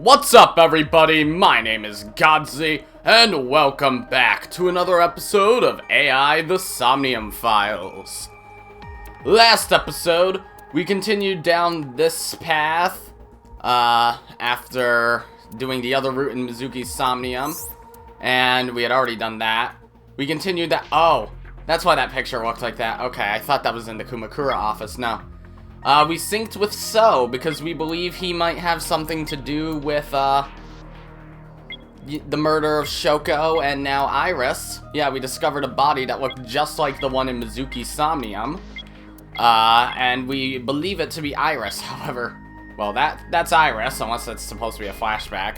What's up, everybody? My name is Godzi, and welcome back to another episode of AI the Somnium Files. Last episode, we continued down this path, after doing the other route in Mizuki's Somnium, and we had already done that. We continued that. Oh, that's why that picture looked like that. Okay, I thought that was in the Kumakura office. No. We synced with So because we believe he might have something to do with, the murder of Shoko and now Iris. Yeah, we discovered a body that looked just like the one in Mizuki's Somnium. And we believe it to be Iris. However, well, that's Iris, unless it's supposed to be a flashback.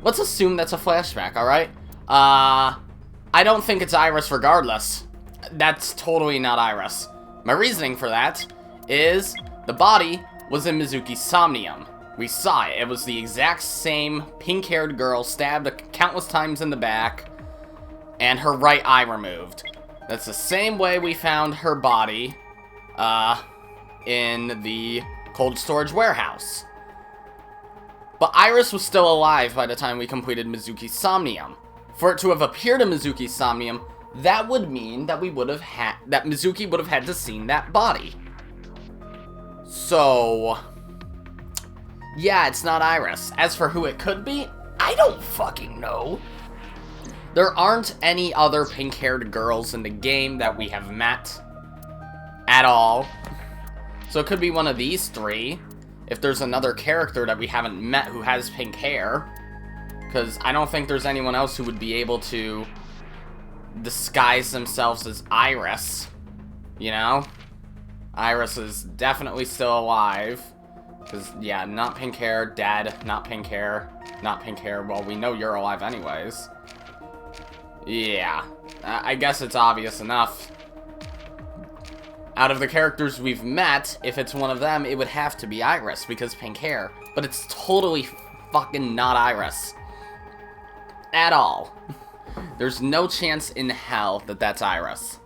Let's assume that's a flashback, alright? I don't think it's Iris regardless. That's totally not Iris. My reasoning for that is the body was in Mizuki's Somnium. We saw it. It was the exact same pink-haired girl stabbed countless times in the back and her right eye removed. That's the same way we found her body in the cold storage warehouse. But Iris was still alive by the time we completed Mizuki's Somnium. For it to have appeared in Mizuki's Somnium, that would mean that Mizuki would have had to seen that body. So, yeah, it's not Iris. As for who it could be, I don't fucking know. There aren't any other pink-haired girls in the game that we have met at all. So it could be one of these three, if there's another character that we haven't met who has pink hair. Because I don't think there's anyone else who would be able to disguise themselves as Iris, you know? Iris is definitely still alive, because, yeah, not pink hair, dead, not pink hair, not pink hair. Well, we know you're alive anyways. Yeah, I guess it's obvious enough. Out of the characters we've met, if it's one of them, it would have to be Iris, because pink hair. But it's totally fucking not Iris. At all. There's no chance in hell that that's Iris.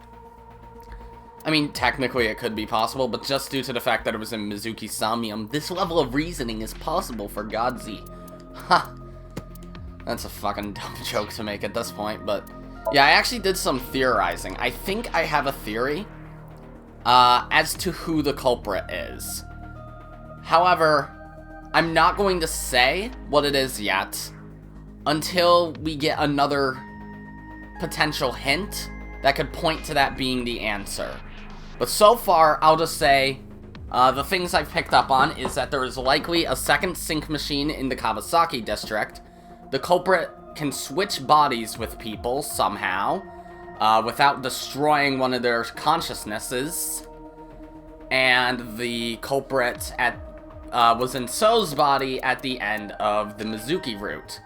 I mean, technically it could be possible, but just due to the fact that it was in Mizuki's Somnium, this level of reasoning is possible for Godzi. Ha! That's a fucking dumb joke to make at this point, but yeah, I actually did some theorizing. I think I have a theory as to who the culprit is. However, I'm not going to say what it is yet until we get another potential hint that could point to that being the answer. But so far, I'll just say the things I've picked up on is that there is likely a second sync machine in the Kawasaki district. The culprit can switch bodies with people somehow without destroying one of their consciousnesses. And the culprit was in So's body at the end of the Mizuki route.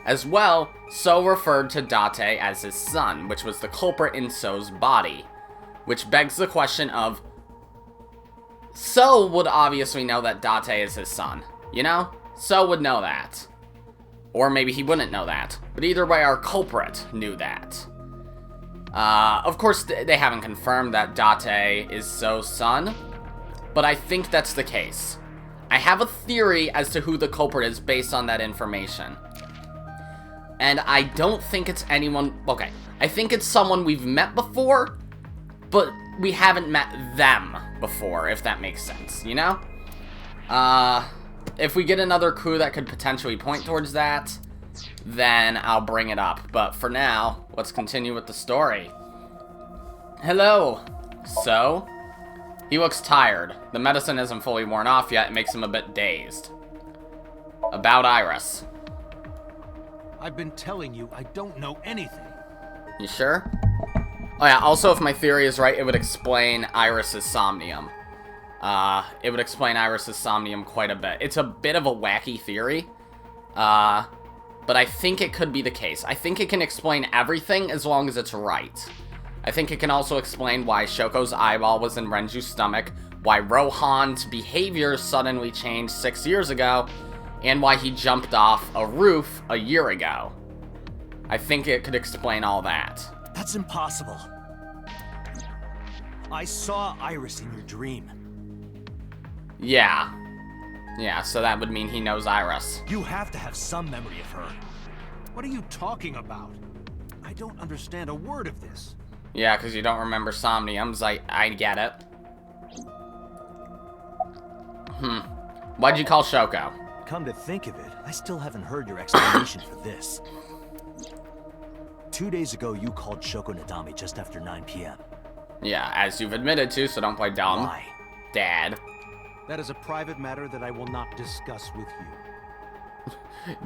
As well, So referred to Date as his son, which was the culprit in So's body. Which begs the question of, So would obviously know that Date is his son, you know? So would know that. Or maybe he wouldn't know that. But either way, our culprit knew that. Of course, they haven't confirmed that Date is So's son, but I think that's the case. I have a theory as to who the culprit is based on that information. And I don't think it's anyone... Okay, I think it's someone we've met before, but we haven't met them before, if that makes sense, you know? If we get another clue that could potentially point towards that, then I'll bring it up. But for now, let's continue with the story. Hello. So? He looks tired. The medicine isn't fully worn off yet. It makes him a bit dazed. About Iris. I've been telling you, I don't know anything. You sure? Oh yeah, also if my theory is right, it would explain Iris's Somnium. It would explain Iris's Somnium quite a bit. It's a bit of a wacky theory, but I think it could be the case. I think it can explain everything as long as it's right. I think it can also explain why Shoko's eyeball was in Renju's stomach, why Rohan's behavior suddenly changed 6 years ago, and why he jumped off a roof a year ago. I think it could explain all that. That's impossible. I saw Iris in your dream. Yeah. Yeah, so that would mean he knows Iris. You have to have some memory of her. What are you talking about? I don't understand a word of this. Yeah, because you don't remember Somniums. I get it. Why'd you call Shoko? Come to think of it, I still haven't heard your explanation for this. 2 days ago, you called Shoko Nadami just after 9 p.m. Yeah, as you've admitted to, so don't play dumb. Why? Dad. That is a private matter that I will not discuss with you.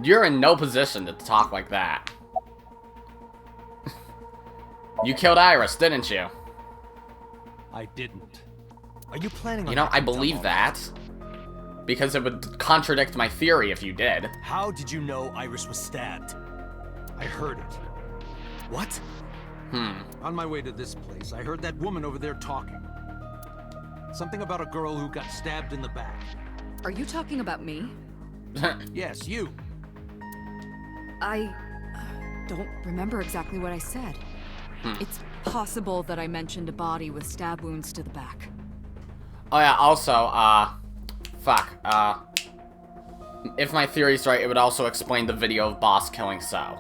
You're in no position to talk like that. You killed Iris, didn't you? I didn't. Are you planning on... You know, I acting dumb believe all that. Because it would contradict my theory if you did. How did you know Iris was stabbed? I heard it. What? On my way to this place, I heard that woman over there talking. Something about a girl who got stabbed in the back. Are you talking about me? Yes, you. I don't remember exactly what I said. It's possible that I mentioned a body with stab wounds to the back. Oh yeah, also, if my theory's right, it would also explain the video of Boss killing So.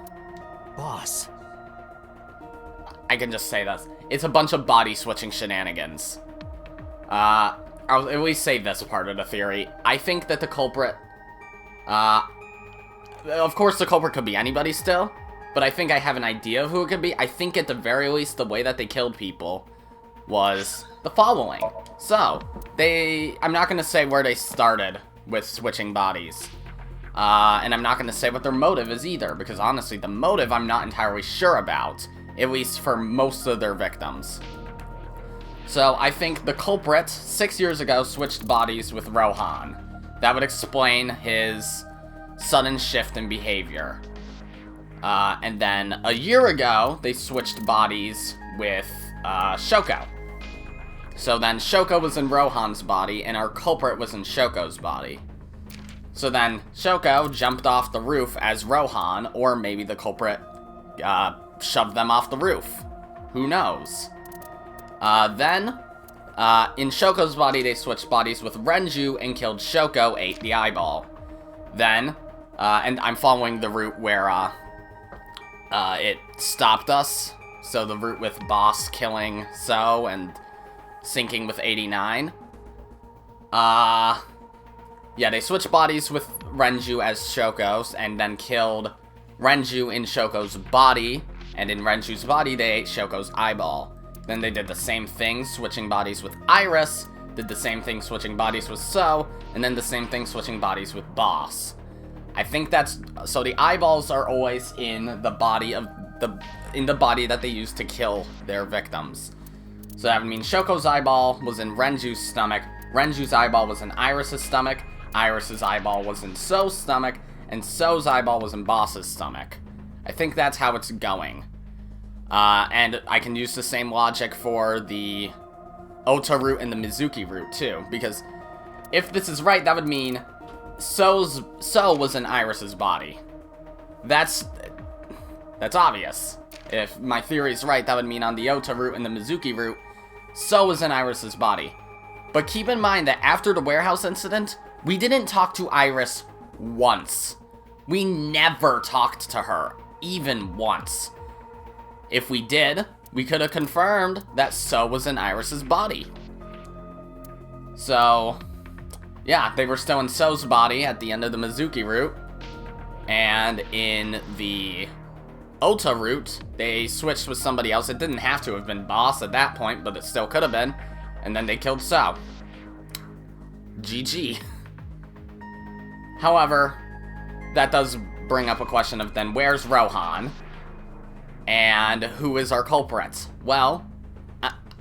Boss. I can just say this. It's a bunch of body switching shenanigans. I'll at least say this part of the theory. I think that the culprit, of course the culprit could be anybody still, but I think I have an idea of who it could be. I think at the very least the way that they killed people was the following. So, I'm not going to say where they started with switching bodies. And I'm not going to say what their motive is either, because honestly, the motive I'm not entirely sure about, at least for most of their victims. So, I think the culprit, 6 years ago, switched bodies with Rohan. That would explain his sudden shift in behavior. And then, a year ago, they switched bodies with Shoko. So then, Shoko was in Rohan's body, and our culprit was in Shoko's body. So then, Shoko jumped off the roof as Rohan, or maybe the culprit shoved them off the roof. Who knows? Then, in Shoko's body, they switched bodies with Renju and killed Shoko, ate the eyeball. Then, and I'm following the route where, it stopped us. So the route with Boss killing So and sinking with 89. Yeah, they switched bodies with Renju as Shoko's, and then killed Renju in Shoko's body, and in Renju's body, they ate Shoko's eyeball. Then they did the same thing, switching bodies with Iris, did the same thing, switching bodies with So, and then the same thing, switching bodies with Boss. I think that's, so the eyeballs are always in the body of, in the body that they use to kill their victims. So that would mean Shoko's eyeball was in Renju's stomach, Renju's eyeball was in Iris's stomach, Iris's eyeball was in So's stomach, and So's eyeball was in Boss's stomach. I think that's how it's going. And I can use the same logic for the Ota route and the Mizuki route too, because if this is right, that would mean So was in Iris's body. That's obvious. If my theory is right, that would mean on the Ota route and the Mizuki route, So was in Iris's body. But keep in mind that after the warehouse incident, we didn't talk to Iris once. We never talked to her, even once. If we did, we could have confirmed that So was in Iris's body. So, yeah, they were still in So's body at the end of the Mizuki route. And in the Ota route, they switched with somebody else. It didn't have to have been Boss at that point, but it still could have been. And then they killed So. GG. However, that does bring up a question of then where's Rohan? And who is our culprit? Well,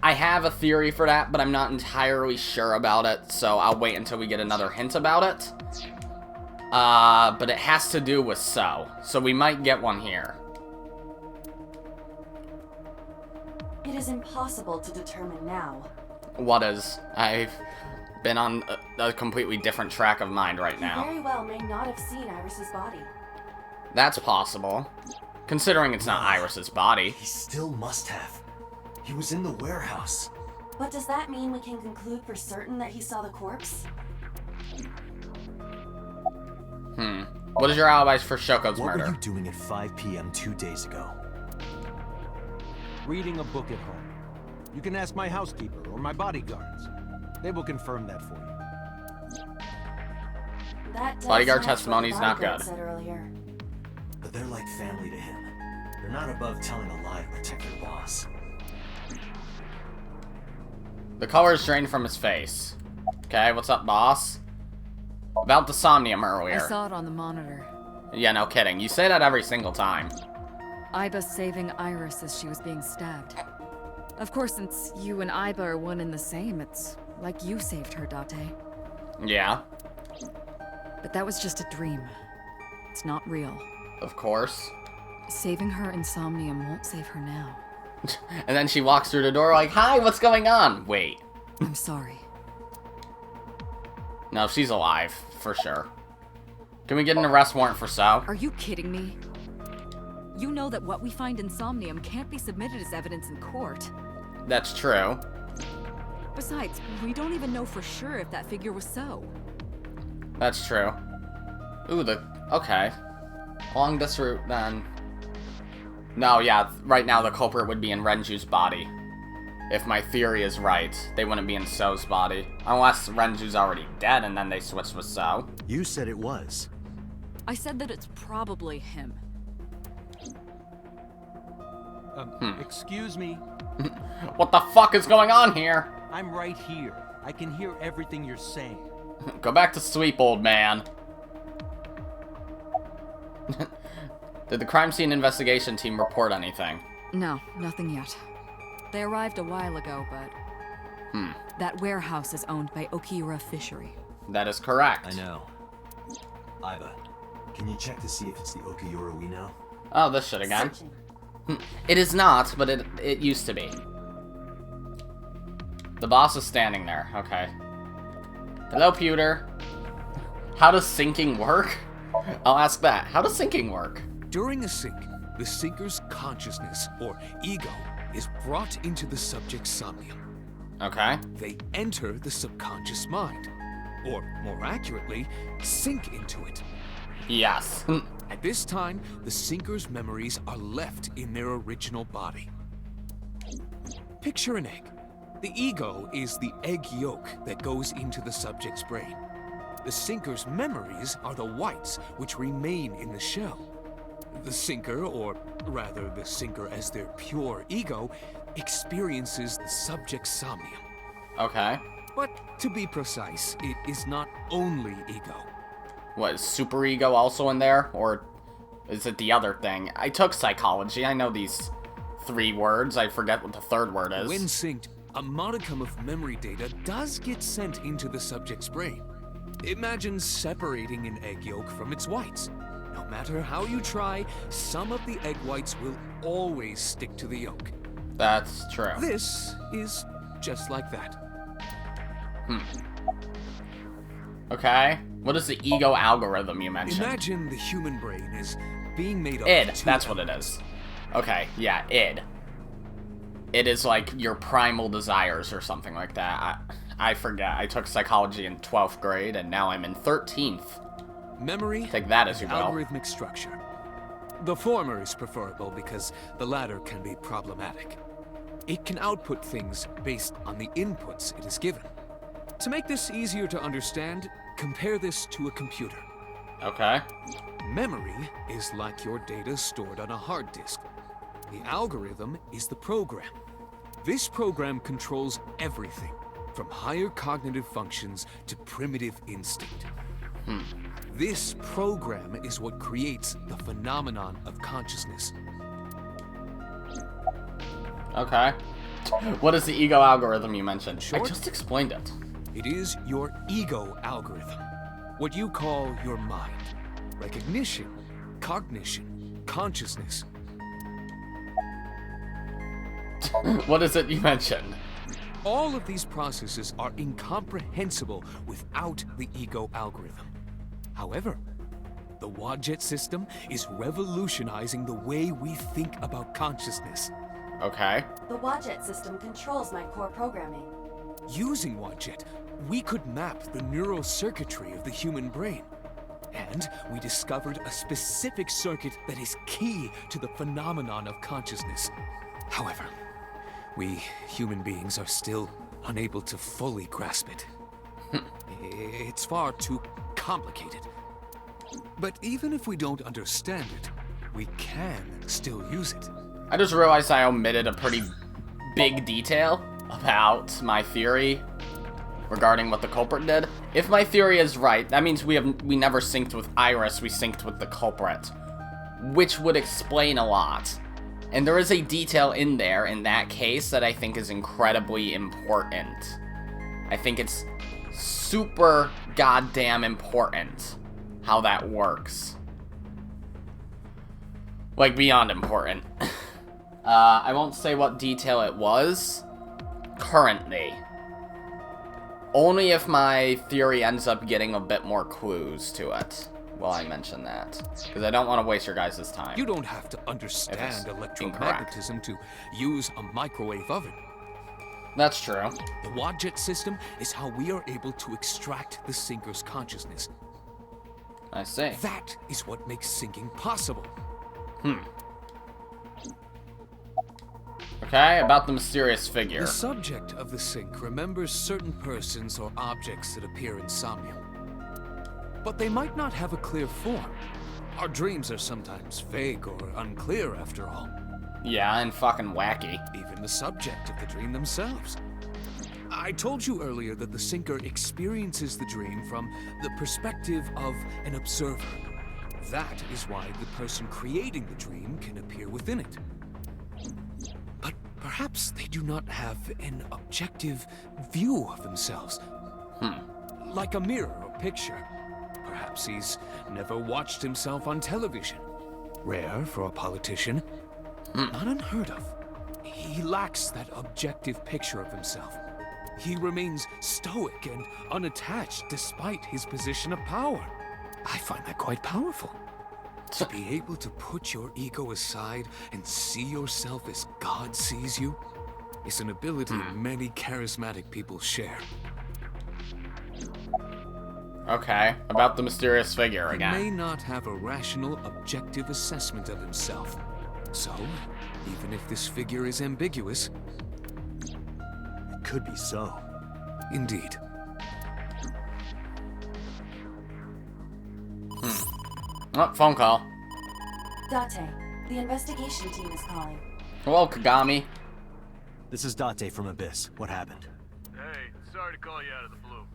I have a theory for that, but I'm not entirely sure about it, so I'll wait until we get another hint about it. But it has to do with So we might get one here. It is impossible to determine now. What is? I've been on a completely different track of mind right now. He very well may not have seen Iris's body. That's possible. Considering it's not Iris's body. He still must have. He was in the warehouse. But does that mean we can conclude for certain that he saw the corpse? What is your alibi for Shoko's What murder? were you doing at 5 p.m. 2 days ago? Reading a book at home. You can ask my housekeeper or my bodyguards. They will confirm that for you. That does Bodyguard match what testimony's the not bodyguard good. said earlier. But they're like family to him. They're not above telling a lie to protect their boss. The color is drained from his face. Okay, what's up, boss? About the Somnium I earlier. saw it on the monitor. Yeah, no kidding. You say that every single time. Aiba saving Iris as she was being stabbed. Of course, since you and Aiba are one and the same, it's like you saved her, Date. Yeah, But that was just a dream. It's not real. of course. Saving her in Somnium won't save her now. And then she walks through the door like, hi, what's going on? Wait. I'm sorry. No, she's alive, for sure. Can we get an arrest warrant for So? Are you kidding me? You know that what we find in Somnium can't be submitted as evidence in court. That's true. Besides, we don't even know for sure if that figure was So. That's true. Ooh, okay. Along this route, then. No, yeah, right now the culprit would be in Renju's body. If my theory is right, they wouldn't be in So's body. Unless Renju's already dead and then they switched with So. You said it was. I said that it's probably him. Excuse me. What the fuck is going on here? I'm right here. I can hear everything you're saying. Go back to sleep, old man. Did the crime scene investigation team report anything? No, nothing yet. They arrived a while ago, but... That warehouse is owned by Okiura Fishery. That is correct. I know. Aiba, can you check to see if it's the Okiura we know? Oh, this shit again. Searching. It is not, but it used to be. The boss is standing there. Okay. Hello, pewter. How does sinking work? I'll ask that. How does sinking work? During a sink, the sinker's consciousness, or ego, is brought into the subject's somnium. Okay. They enter the subconscious mind, or more accurately, sink into it. Yes. At this time, the sinker's memories are left in their original body. Picture an egg. The ego is the egg yolk that goes into the subject's brain. The sinker's memories are the whites, which remain in the shell. The sinker, or rather the sinker as their pure ego, experiences the subject's somnium. Okay. But to be precise, it is not only ego. What, is super ego also in there? Or is it the other thing? I took psychology. I know these 3 words. I forget what the 3rd word is. When synced, a modicum of memory data does get sent into the subject's brain. Imagine separating an egg yolk from its whites. No matter how you try, some of the egg whites will always stick to the yolk. That's true. This is just like that. Okay. What is the ego algorithm you mentioned? Imagine the human brain is being made up id. of 2 That's what it elements. is. Okay. Yeah, id. It is like your primal desires or something like that. I forget. I took psychology in 12th grade and now I'm in 13th. Memory Take that as and you will. algorithmic structure. The former is preferable because the latter can be problematic. It can output things based on the inputs it is given. To make this easier to understand, compare this to a computer. Okay. Memory is like your data stored on a hard disk. The algorithm is the program. This program controls everything, from higher cognitive functions to primitive instinct. This program is what creates the phenomenon of consciousness. Okay. What is the ego algorithm you mentioned? I Short? just explained it. It is your ego algorithm, what you call your mind. Recognition, cognition, consciousness. What is it you mentioned? All of these processes are incomprehensible without the ego algorithm. However, the Wadjet system is revolutionizing the way we think about consciousness. Okay. The Wadjet system controls my core programming. Using Wadjet, we could map the neural circuitry of the human brain. And we discovered a specific circuit that is key to the phenomenon of consciousness. However, we human beings are still unable to fully grasp it. It's far too complicated. But even if we don't understand it, we can still use it. I just realized I omitted a pretty big detail about my theory regarding what the culprit did. If my theory is right, that means we never synced with Iris, we synced with the culprit, which would explain a lot. And there is a detail in there in that case that I think is incredibly important. I think it's super goddamn important how that works. Like, beyond important. I won't say what detail it was currently. Only if my theory ends up getting a bit more clues to it will I mention that. Because I don't want to waste your guys' time. You don't have to understand electromagnetism to use a microwave oven. That's true. The Wadjet system is how we are able to extract the sinker's consciousness. I see. That is what makes syncing possible. Okay, about the mysterious figure. The subject of the sync remembers certain persons or objects that appear in Somnium. But they might not have a clear form. Our dreams are sometimes vague or unclear after all. Yeah, and fucking wacky. Even the subject of the dream themselves. I told you earlier that the syncer experiences the dream from the perspective of an observer. That is why the person creating the dream can appear within it. But perhaps they do not have an objective view of themselves. Like a mirror or picture. Perhaps he's never watched himself on television. Rare for a politician. Not unheard of. He lacks that objective picture of himself. He remains stoic and unattached despite his position of power. I find that quite powerful. To be able to put your ego aside and see yourself as God sees you is an ability many charismatic people share. Okay, about the mysterious figure He again. may not have a rational, objective assessment of himself. So, even if this figure is ambiguous... It could be so. Indeed. Oh, phone call. Date, the investigation team is calling. Hello, Kagami. This is Date from Abyss. What happened? Hey, sorry to call you out of the blue.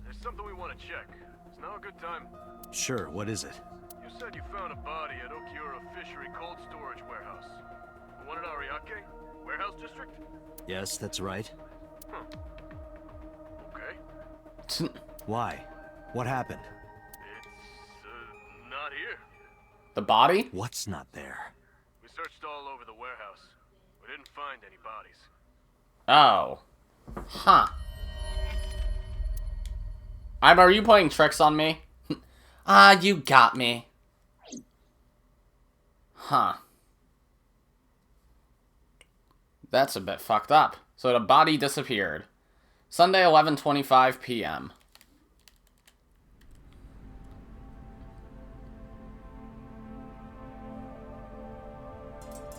There's something we want to check. Is now a good time? Sure, what is it? You said you found a body at Okiura Fishery Cold Storage Warehouse. The one at Ariake? Warehouse District? Yes, that's right. Okay. Why? What happened? It's, not here. The body? What's not there? We searched all over the warehouse. We didn't find any bodies. Oh. Huh. Aiba, are you playing tricks on me? Ah, you got me. Huh. That's a bit fucked up. So the body disappeared. Sunday, 11:25 p.m.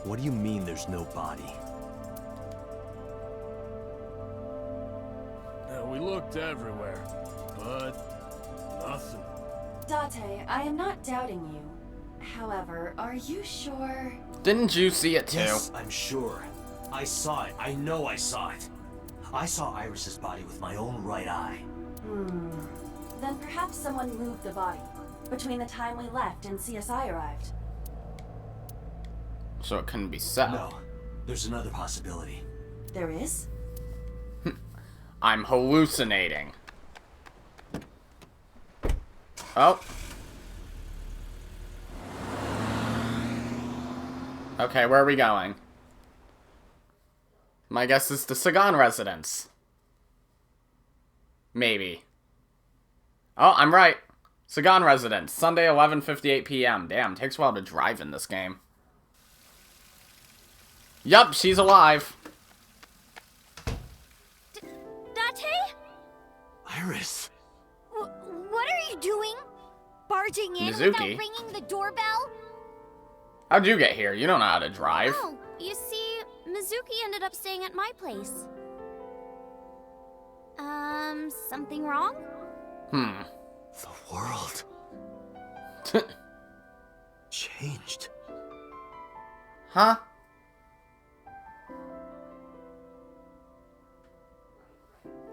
What do you mean there's no body? We looked everywhere, but nothing. Date, I am not doubting you. However, are you sure? Didn't you see it too? Yes, I'm sure. I saw it. I know I saw it. I saw Iris's body with my own right eye. Then perhaps someone moved the body between the time we left and CSI arrived. So it couldn't be so. No, there's another possibility. There is? I'm hallucinating. Oh. Okay, where are we going? My guess is the Sagan residence. Maybe. Oh, I'm right. Sagan residence, Sunday, 11:58 p.m. Damn, takes a while to drive in this game. Yup, she's alive. Date? Iris! What are you doing? Barging in Mizuki? without ringing the doorbell? How'd you get here? You don't know how to drive. Oh, you see, Mizuki ended up staying at my place. Something wrong? The world changed. Huh?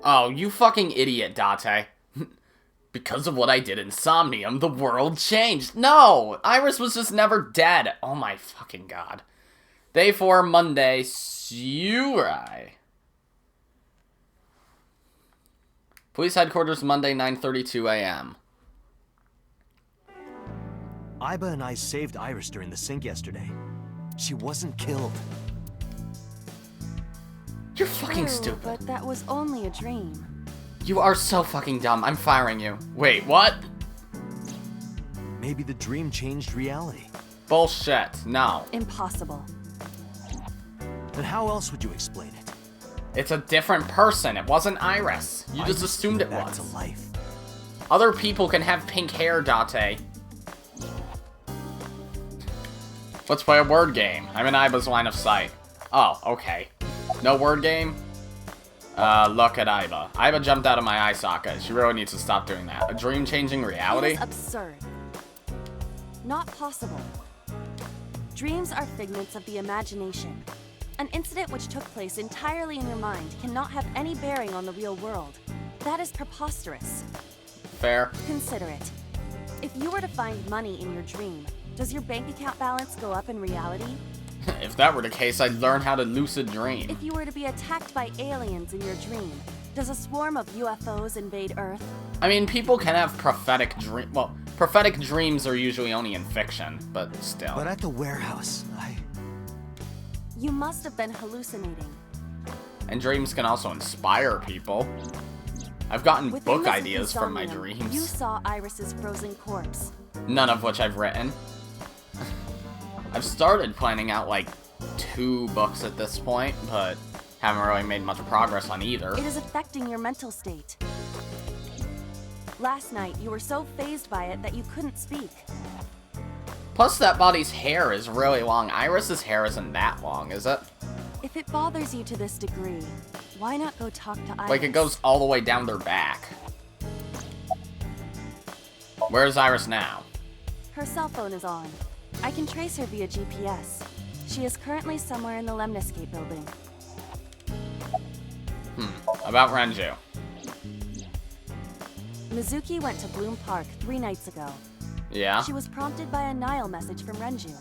Oh, you fucking idiot, Date. Because of what I did in Somnium, the world changed. No! Iris was just never dead. Oh my fucking god. Day 4, Monday, Surai. Police headquarters, Monday, 9:32 a.m. Aiba and I saved Iris during the sink yesterday. She wasn't killed. You're fucking True, stupid. but that was only a dream. You are so fucking dumb. I'm firing you. Wait, what? Maybe the dream changed reality. Bullshit. No. Impossible. Then how else would you explain it? It's a different person. It wasn't Iris. You just Iris assumed came it back was. to life. Other people can have pink hair, Date. Let's play a word game. I'm in Aiba's line of sight. Oh, okay. No word game? Look at Aiba. Aiba jumped out of my eye socket. She really needs to stop doing that. A dream-changing reality? It is absurd. Not possible. Dreams are figments of the imagination. An incident which took place entirely in your mind cannot have any bearing on the real world. That is preposterous. Fair. Consider it. If you were to find money in your dream, does your bank account balance go up in reality? If that were the case, I'd learn how to lucid dream. If you were to be attacked by aliens in your dream, does a swarm of UFOs invade Earth? I mean, people can have prophetic dream. Well, prophetic dreams are usually only in fiction, but still. But at the warehouse, You must have been hallucinating. And dreams can also inspire people. I've gotten Within book this ideas from my insomnium, dreams. You saw Iris's frozen corpse. None of which I've written. I've started planning out like 2 books at this point, but haven't really made much progress on either. It is affecting your mental state. Last night, you were so fazed by it that you couldn't speak. Plus, that body's hair is really long. Iris's hair isn't that long, is it? If it bothers you to this degree, why not go talk to Iris? Like, it goes all the way down their back. Where's Iris now? Her cell phone is on. I can trace her via GPS. She is currently somewhere in the Lemniscape building. About Renju. Mizuki went to Bloom Park 3 nights ago. Yeah? She was prompted by a Nile message from Renju.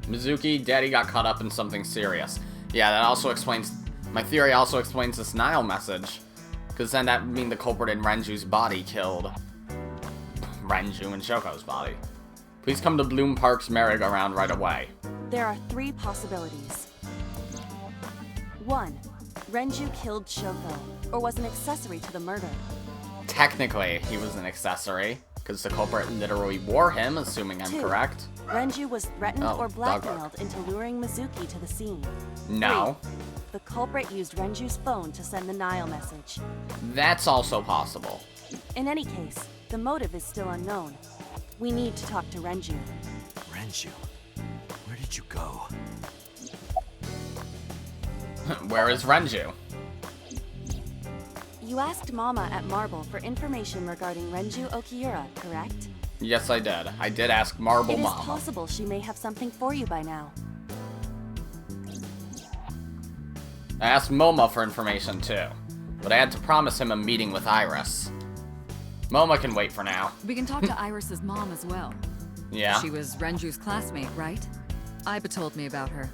Mizuki, Daddy got caught up in something serious. Yeah, that also explains... My theory also explains this Nile message. Because then that would mean the culprit in Renju's body killed... Renju and Shoko's body. Please come to Bloom Park's merry-go-round right away. There are 3 possibilities. 1. Renju killed Shoko, or was an accessory to the murder. Technically, he was an accessory, because the culprit literally wore him, assuming I'm 2. correct. Renju was threatened Oh, or dog blackmailed bark. into luring Mizuki to the scene. No. 3. The culprit used Renju's phone to send the Nile message. That's also possible. In any case, the motive is still unknown. We need to talk to Renju. Renju, where did you go? Where is Renju? You asked Mama at Marble for information regarding Renju Okiura, correct? Yes, I did. I did ask Marble It is Mama. possible she may have something for you by now. I asked Moma for information too, but I had to promise him a meeting with Iris. Moma can wait for now. We can talk to Iris's mom as well. Yeah? She was Renju's classmate, right? Aiba told me about her.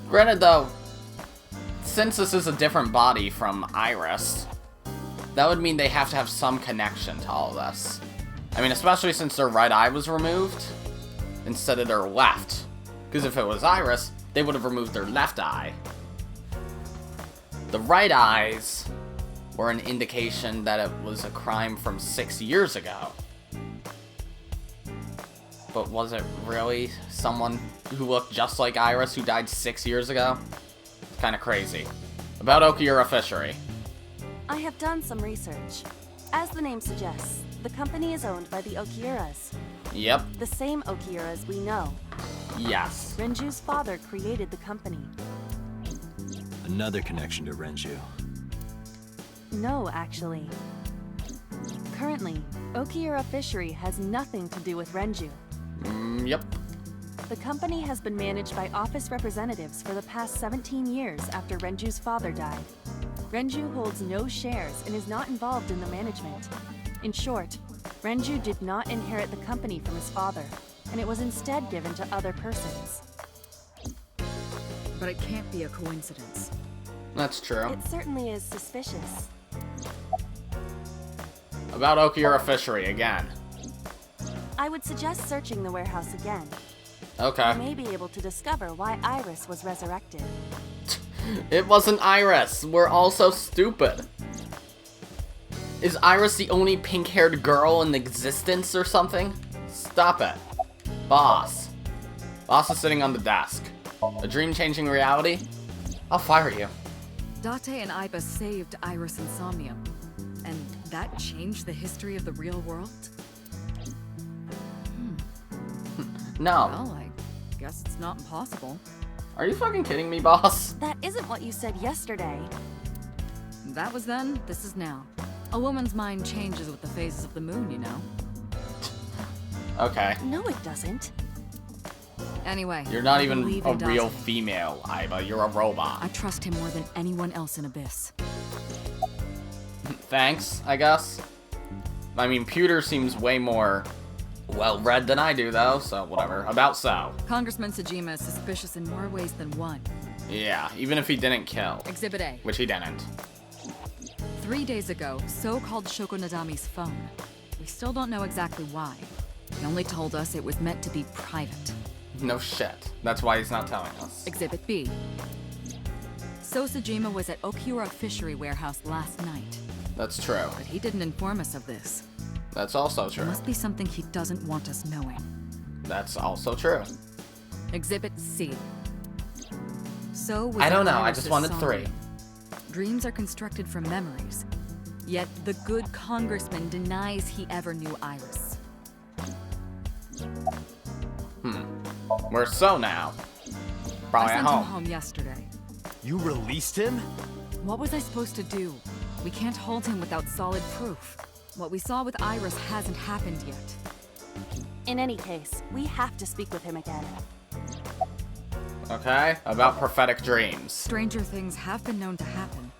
Granted though, since this is a different body from Iris, that would mean they have to have some connection to all this. I mean, especially since their right eye was removed instead of their left. Because if it was Iris, they would have removed their left eye. The right eyes were an indication that it was a crime from 6 years ago. But was it really someone who looked just like Iris who died 6 years ago? It's kind of crazy. About Okiura Fishery. I have done some research. As the name suggests, the company is owned by the Okiuras. Yep. The same Okiuras we know. Yes. Renju's father created the company. Another connection to Renju. No, actually. Currently, Okiura Fishery has nothing to do with Renju. Yep. The company has been managed by office representatives for the past 17 years after Renju's father died. Renju holds no shares and is not involved in the management. In short, Renju did not inherit the company from his father, and it was instead given to other persons. But it can't be a coincidence. That's true. It certainly is suspicious. About Okiura Fishery again. I would suggest searching the warehouse again. Okay. You may be able to discover why Iris was resurrected. It wasn't Iris. We're all so stupid. Is Iris the only pink-haired girl in existence or something? Stop it. Boss. Boss is sitting on the desk. A dream-changing reality? I'll fire you. Date and Aiba saved Iris and Somnium. And that changed the history of the real world? No. Well, I guess it's not impossible. Are you fucking kidding me, boss? That isn't what you said yesterday. That was then, this is now. A woman's mind changes with the phases of the moon, you know? Okay. No, it doesn't. Anyway, You're not I even believe a in real Date. female, Aiba. You're a robot. I trust him more than anyone else in Abyss. Thanks, I guess. I mean, Pewter seems way more well-read than I do, though, so whatever. About so. Congressman Sejima is suspicious in more ways than one. Yeah, even if he didn't kill. Exhibit A. Which he didn't. 3 days ago, So called Shoko Nadami's phone. We still don't know exactly why. He only told us it was meant to be private. No shit. That's why he's not telling us. Exhibit B. So Sejima was at Okiura Fishery Warehouse last night, That's true. but he didn't inform us of this. That's also There true. must be something he doesn't want us knowing. That's also true. Exhibit C. So was I don't know, I Iris's just wanted song. 3. Dreams are constructed from memories. Yet the good congressman denies he ever knew Iris. Where's So now? I Probably at sent him home. home yesterday. You released him? What was I supposed to do? We can't hold him without solid proof. What we saw with Iris hasn't happened yet. In any case, we have to speak with him again. Okay, about prophetic dreams. Stranger things have been known to happen.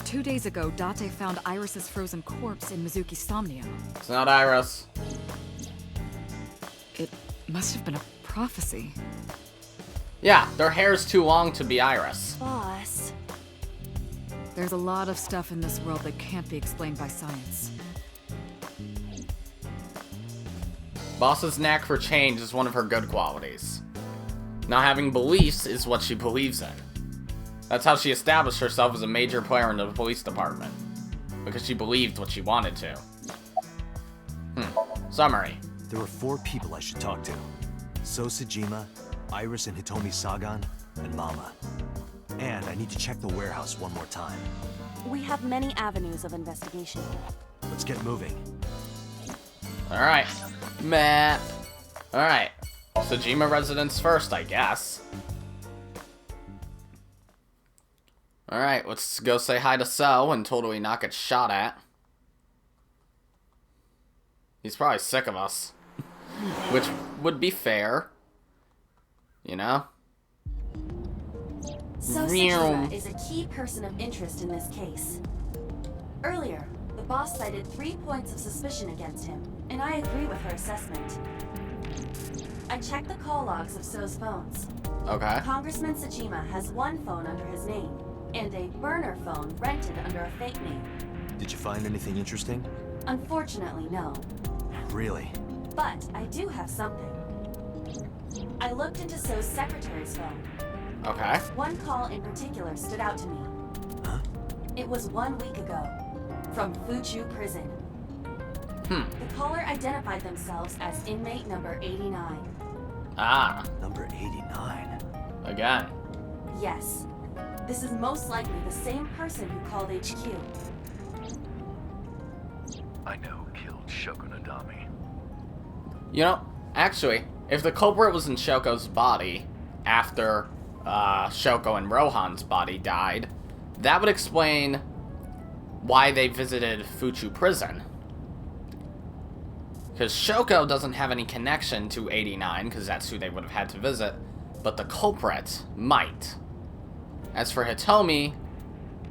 2 days ago, Date found Iris's frozen corpse in Mizuki's Somnium. It's not Iris. It must have been a prophecy. Yeah, their hair's too long to be Iris. Boss. There's a lot of stuff in this world that can't be explained by science. Boss's knack for change is one of her good qualities. Now having beliefs is what she believes in. That's how she established herself as a major player in the police department. Because she believed what she wanted to. Summary. There were 4 people I should talk to. So Sejima, Iris and Hitomi Sagan, and Mama. And I need to check the warehouse one more time. We have many avenues of investigation. Let's get moving. Alright. Map. Alright. Sejima residence first, I guess. Alright, let's go say hi to So and totally not get shot at. He's probably sick of us. Which would be fair. You know? So Sejima is a key person of interest in this case. Earlier, the boss cited 3 points of suspicion against him, and I agree with her assessment. I checked the call logs of So's phones. Okay. Congressman Sejima has 1 phone under his name, and a burner phone rented under a fake name. Did you find anything interesting? Unfortunately, no. Really? But I do have something. I looked into So's secretary's phone. Okay. 1 call in particular stood out to me. Huh? It was 1 week ago, from Fuchu Prison. The caller identified themselves as inmate number 89. Ah, Number 89. again. Yes, this is most likely the same person who called HQ. I know who killed Shoko Nadami. You know, actually, if the culprit was in Shoko's body after Shoko and Rohan's body died, that would explain why they visited Fuchu Prison. Because Shoko doesn't have any connection to 89, because that's who they would have had to visit, but the culprit might. As for Hitomi,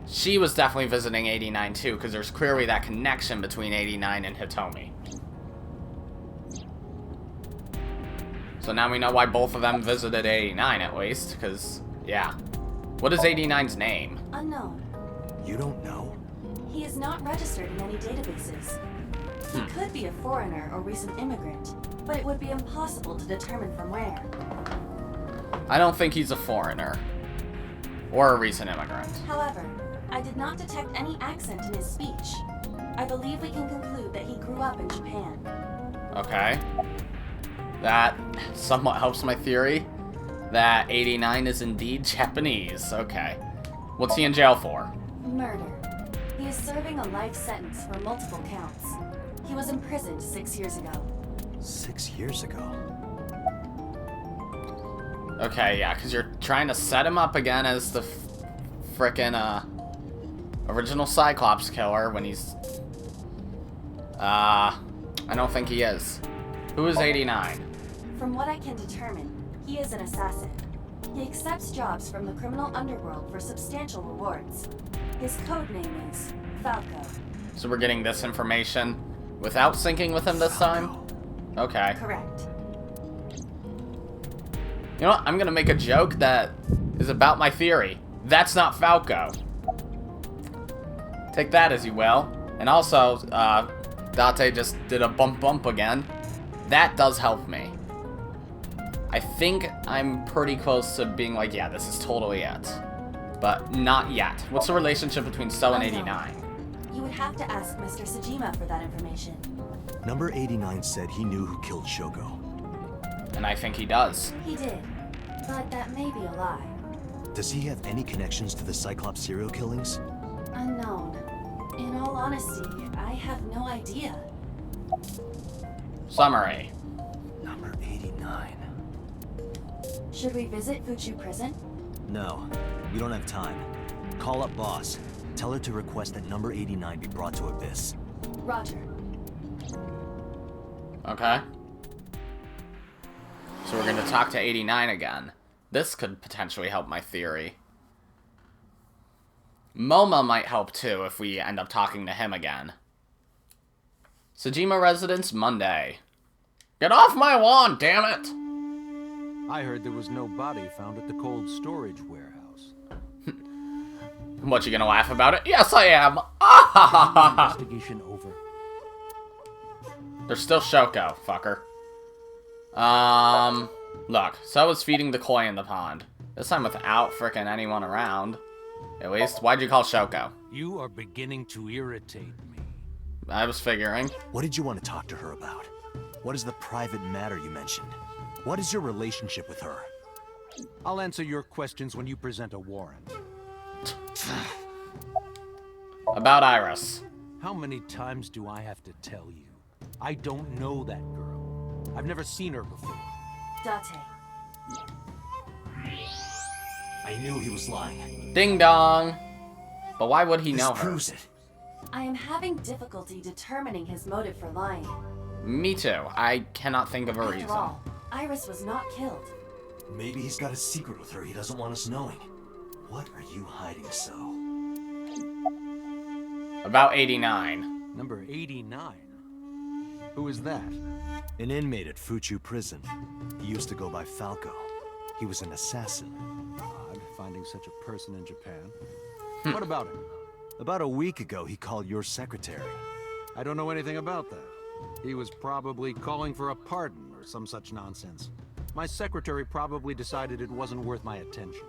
she was definitely visiting 89 too, because there's clearly that connection between 89 and Hitomi. So now we know why both of them visited 89 at least, because, yeah. What is 89's name? Unknown. You don't know? He is not registered in any databases. He could be a foreigner or recent immigrant, but it would be impossible to determine from where. I don't think he's a foreigner. Or a recent immigrant. However, I did not detect any accent in his speech. I believe we can conclude that he grew up in Japan. Okay. That somewhat helps my theory that 89 is indeed Japanese. Okay. What's he in jail for? Murder. He is serving a life sentence for multiple counts. He was imprisoned 6 years ago. 6 years ago? Okay, yeah, because you're trying to set him up again as the frickin' original Cyclops killer when he's... I don't think he is. Who is 89? From what I can determine, he is an assassin. He accepts jobs from the criminal underworld for substantial rewards. His code name is Falco. So we're getting this information without syncing with him this time? Okay. Correct. You know what? I'm gonna make a joke that is about my theory. That's not Falco. Take that as you will. And also, Date just did a bump again. That does help me. I think I'm pretty close to being like, yeah, this is totally it. But not yet. What's the relationship between So and 89? You would have to ask Mr. Sajima for that information. Number 89 said he knew who killed Shoko. And I think he does. He did, but that may be a lie. Does he have any connections to the Cyclops serial killings? Unknown. In all honesty, I have no idea. Summary. Number 89. Should we visit Fuchu Prison? No, we don't have time. Call up boss. Tell her to request that number 89 be brought to Abyss. Roger. Okay. So we're gonna talk to 89 again. This could potentially help my theory. Moma might help too if we end up talking to him again. Sajima residence, Monday. Get off my lawn, damn it! I heard there was no body found at the cold storage warehouse. What, you gonna laugh about it? Yes, I am! Ah, ha, ha, ha, ha. Investigation over. There's still Shoko, fucker. Look, So was feeding the koi in the pond. This time without frickin' anyone around. At least, why'd you call Shoko? You are beginning to irritate me. I was figuring. What did you want to talk to her about? What is the private matter you mentioned? What is your relationship with her? I'll answer your questions when you present a warrant. About Iris. How many times do I have to tell you? I don't know that girl. I've never seen her before. Date. I knew he was lying. Ding dong. But why would he This know her? proves it. I am having difficulty determining his motive for lying. Me too. I cannot think of a After reason. all, Iris was not killed. Maybe he's got a secret with her he doesn't want us knowing. What are you hiding, So? About 89. Number 89. Who is that? An inmate at Fuchu Prison. He used to go by Falco. He was an assassin. Odd, finding such a person in Japan. What about him? About a week ago, he called your secretary. I don't know anything about that. He was probably calling for a pardon or some such nonsense. My secretary probably decided it wasn't worth my attention.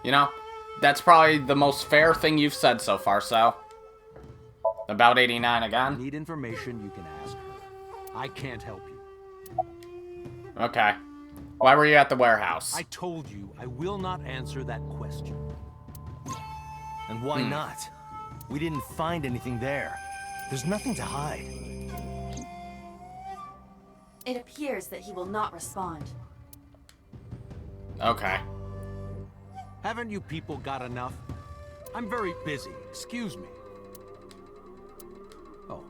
You know, that's probably the most fair thing you've said so far, So. About 89 again? Need information, you can ask her. I can't help you. Okay. Why were you at the warehouse? I told you I will not answer that question. And why not? We didn't find anything there. There's nothing to hide. It appears that he will not respond. Okay. Haven't you people got enough? I'm very busy. Excuse me. Oh,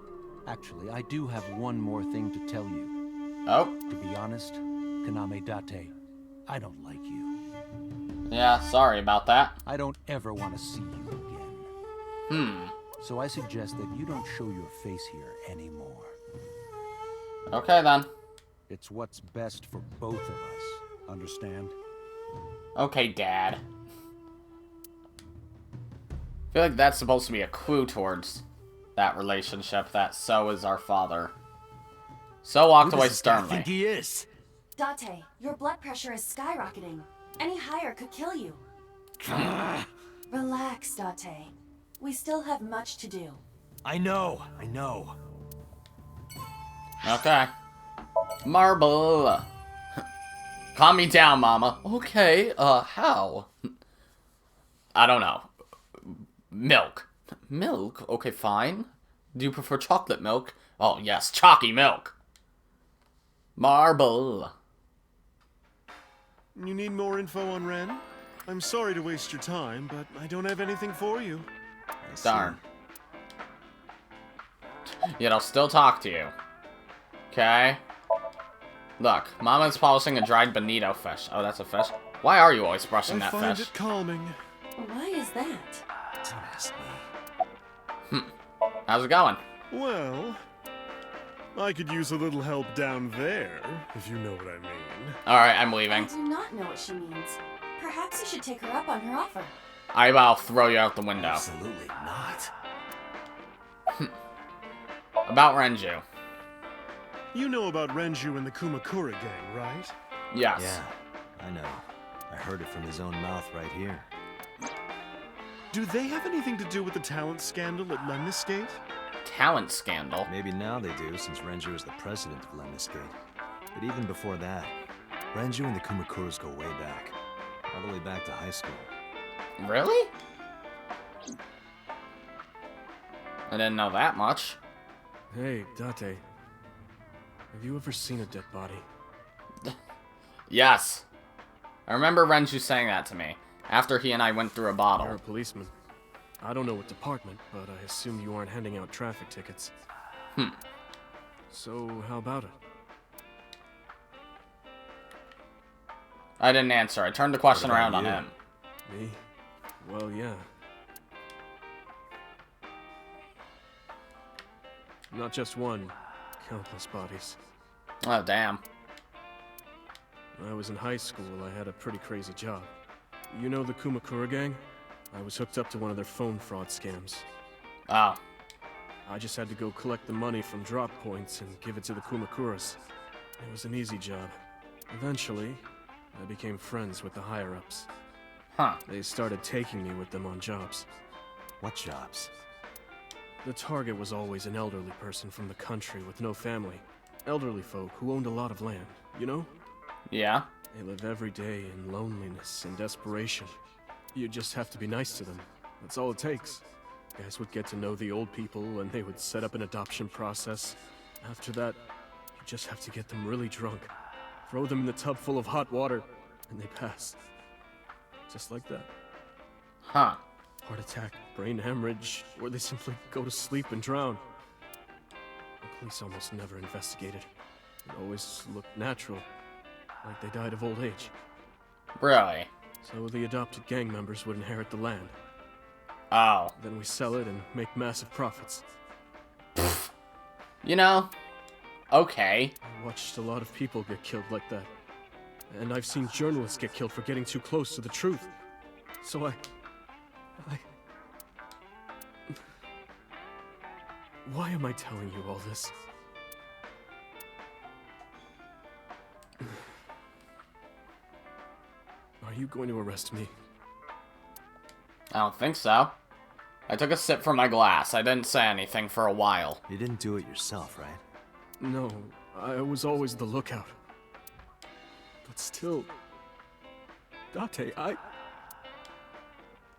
actually, I do have one more thing to tell you. Oh. To be honest, Kaname Date, I don't like you. Yeah, sorry about that. I don't ever want to see you again. So I suggest that you don't show your face here anymore. Okay, then. It's what's best for both of us. Understand? Okay, Dad. I feel like that's supposed to be a clue towards that relationship, that So is our father. So walked away I sternly. think he is. Date, your blood pressure is skyrocketing. Any higher could kill you. Relax, Date. We still have much to do. I know, I know. Okay. Marble. Calm me down, Mama. Okay, how? I don't know. Milk. Milk? Okay, fine. Do you prefer chocolate milk? Oh, yes, chalky milk. Marble. You need more info on Ren? I'm sorry to waste your time, but I don't have anything for you. Darn. Yet I'll still talk to you. Okay? Look, Mama's polishing a dried bonito fish. Oh, that's a fish? Why are you always brushing that find fish? it calming. Why is that? Don't ask me. How's it going? Well, I could use a little help down there, if you know what I mean. Alright, I'm I leaving. do not know what she means. Perhaps you should take her up on her offer. Aiba, I'll throw you out the window. Absolutely not. About Renju. You know about Renju and the Kumakura gang, right? Yes. Yeah, I know. I heard it from his own mouth right here. Do they have anything to do with the talent scandal at Lemniscate? Talent scandal. Maybe now they do, since Renju is the president of Lemniscate. But even before that, Renju and the Kumakuras go way back. All the way back to high school. Really? I didn't know that much. Hey, Date. Have you ever seen a dead body? Yes. I remember Renju saying that to me, after he and I went through a You're bottle. a policeman. I don't know what department, but I assume you aren't handing out traffic tickets. So, how about it? I didn't answer. I turned the question What around about on you? him. Me? Well, yeah. Not just one, countless bodies. Oh, damn. When I was in high school, I had a pretty crazy job. You know the Kumakura gang? I was hooked up to one of their phone fraud scams. Oh. I just had to go collect the money from drop points and give it to the Kumakuras. It was an easy job. Eventually, I became friends with the higher-ups. Huh. They started taking me with them on jobs. What jobs? The target was always an elderly person from the country with no family. Elderly folk who owned a lot of land, you know? Yeah? They live every day in loneliness and desperation. You just have to be nice to them. That's all it takes. Guys would get to know the old people and they would set up an adoption process. After that, you just have to get them really drunk. Throw them in the tub full of hot water, and they pass. Just like that. Huh. Heart attack, brain hemorrhage, or they simply go to sleep and drown. The police almost never investigated. It always looked natural, like they died of old age. Really? So the adopted gang members would inherit the land. Oh. Then we sell it and make massive profits. You know? Okay. I watched a lot of people get killed like that. And I've seen journalists get killed for getting too close to the truth. So I... Why am I telling you all this? Are you going to arrest me? I don't think so. I took a sip from my glass. I didn't say anything for a while. You didn't do it yourself, right? No, I was always the lookout. But still... Date,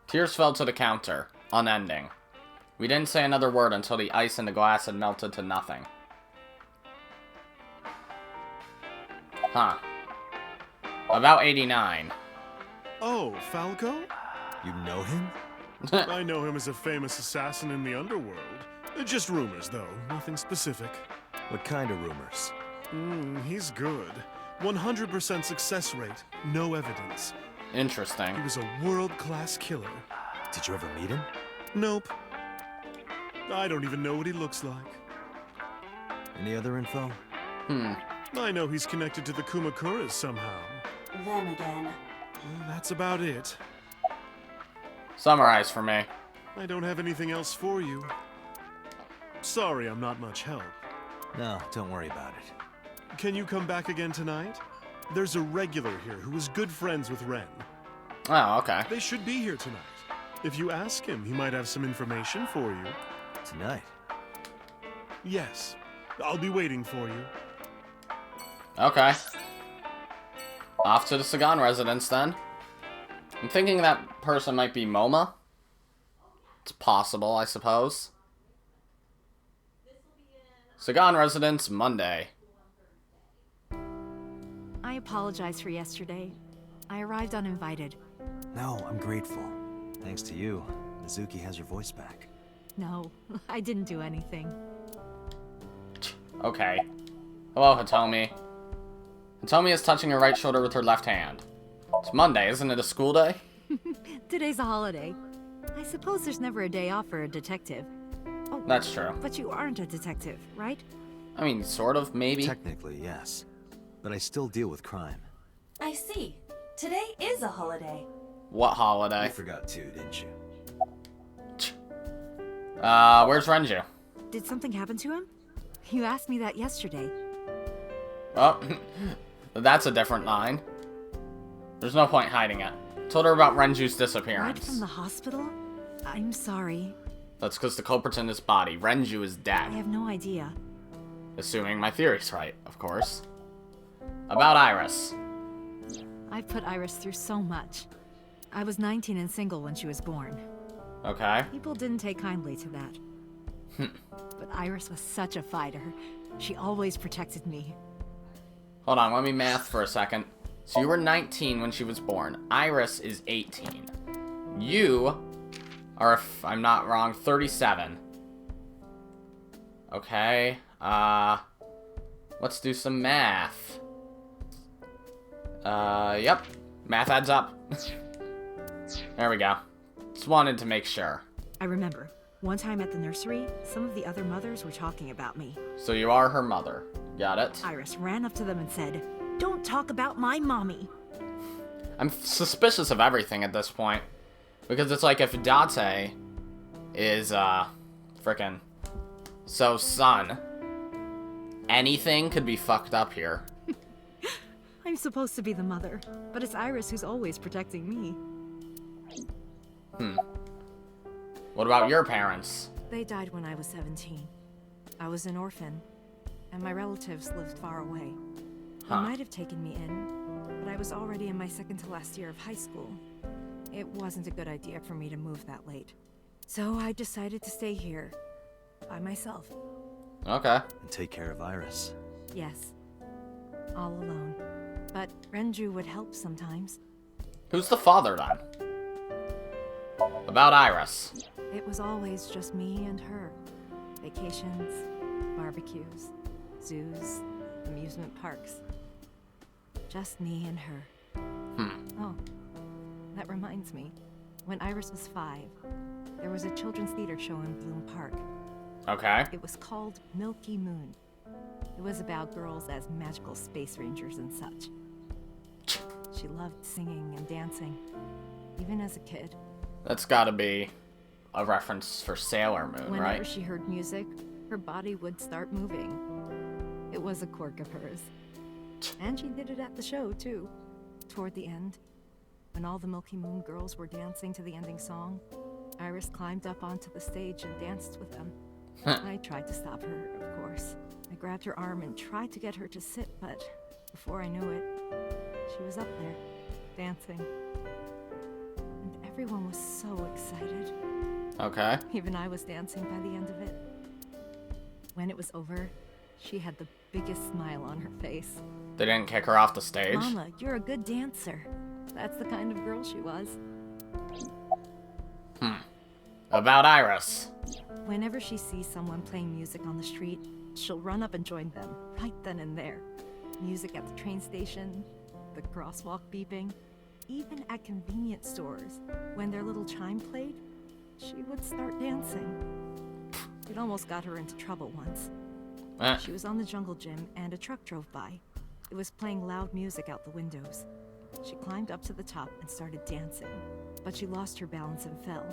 Tears fell to the counter, unending. We didn't say another word until the ice in the glass had melted to nothing. Huh. About 89. Oh, Falco? You know him? I know him as a famous assassin in the underworld. Just rumors, though. Nothing specific. What kind of rumors? He's good. 100% success rate. No evidence. Interesting. He was a world-class killer. Did you ever meet him? Nope. I don't even know what he looks like. Any other info? I know he's connected to the Kumakuras somehow. Them again. Well, that's about it. Summarize for me. I don't have anything else for you. Sorry I'm not much help. No, don't worry about it. Can you come back again tonight? There's a regular here who is good friends with Ren. Oh, okay. They should be here tonight. If you ask him, he might have some information for you. Tonight? Yes. I'll be waiting for you. Okay. Off to the Sagan residence, then. I'm thinking that person might be Moma. It's possible, I suppose. Sagan residence, Monday. I apologize for yesterday. I arrived uninvited. No, I'm grateful. Thanks to you, Mizuki has her voice back. No, I didn't do anything. Okay. Hello, Hitomi. Hitomi is touching her right shoulder with her left hand. It's Monday, isn't it a school day? Today's a holiday. I suppose there's never a day off for a detective. Oh, That's true. but you aren't a detective, right? I mean, sort of, maybe. Technically, yes. But I still deal with crime. I see. Today is a holiday. What holiday? You forgot too, didn't you? Where's Renju? Did something happen to him? You asked me that yesterday. Oh, that's a different line. There's no point hiding it. Told her about Renju's Right disappearance. from the hospital? I'm sorry. That's because the culprit's in his body. Renju is I dead. have no idea. Assuming my theory's right, of course. About Iris. I've put Iris through so much. I was 19 and single when she was born. Okay. People didn't take kindly to that. But Iris was such a fighter. She always protected me. Hold on, let me math for a second. So you were 19 when she was born. Iris is 18. You are, if I'm not wrong, 37. Okay. Let's do some math. Yep. Math adds up. There we go. Just wanted to make sure. I remember, one time at the nursery, some of the other mothers were talking about me. So you are her mother. Got it? Iris ran up to them and said, "Don't talk about my mommy." I'm suspicious of everything at this point. Because it's like if Date is, frickin' son, anything could be fucked up here. I'm supposed to be the mother, but it's Iris who's always protecting me. What about your parents? They died when I was 17. I was an orphan, and my relatives lived far away. They might have taken me in, but I was already in my second to last year of high school. It wasn't a good idea for me to move that late. So I decided to stay here, by myself. Okay. And take care of Iris. Yes, all alone. But Renju would help sometimes. Who's the father then? About Iris. It was always just me and her. Vacations, barbecues, zoos, amusement parks. Just me and her. Oh, that reminds me. When Iris was 5, there was a children's theater show in Bloom Park. Okay. It was called Milky Moon. It was about girls as magical space rangers and such. She loved singing and dancing, even as a kid. That's gotta be a reference for Sailor Moon, Whenever right? she heard music, her body would start moving. It was a quirk of hers. And she did it at the show, too. Toward the end, when all the Milky Moon girls were dancing to the ending song, Iris climbed up onto the stage and danced with them. I tried to stop her, of course. I grabbed her arm and tried to get her to sit, but before I knew it, she was up there, dancing. And everyone was so excited. Okay. Even I was dancing by the end of it. When it was over, she had the biggest smile on her face. They didn't kick her off the stage? Mama, you're a good dancer. That's the kind of girl she was. About Iris. Whenever she sees someone playing music on the street, she'll run up and join them, right then and there. Music at the train station, the crosswalk beeping, even at convenience stores. When their little chime played, she would start dancing. It almost got her into trouble once. She was on the jungle gym and a truck drove by. It was playing loud music out the windows. She climbed up to the top and started dancing, but she lost her balance and fell.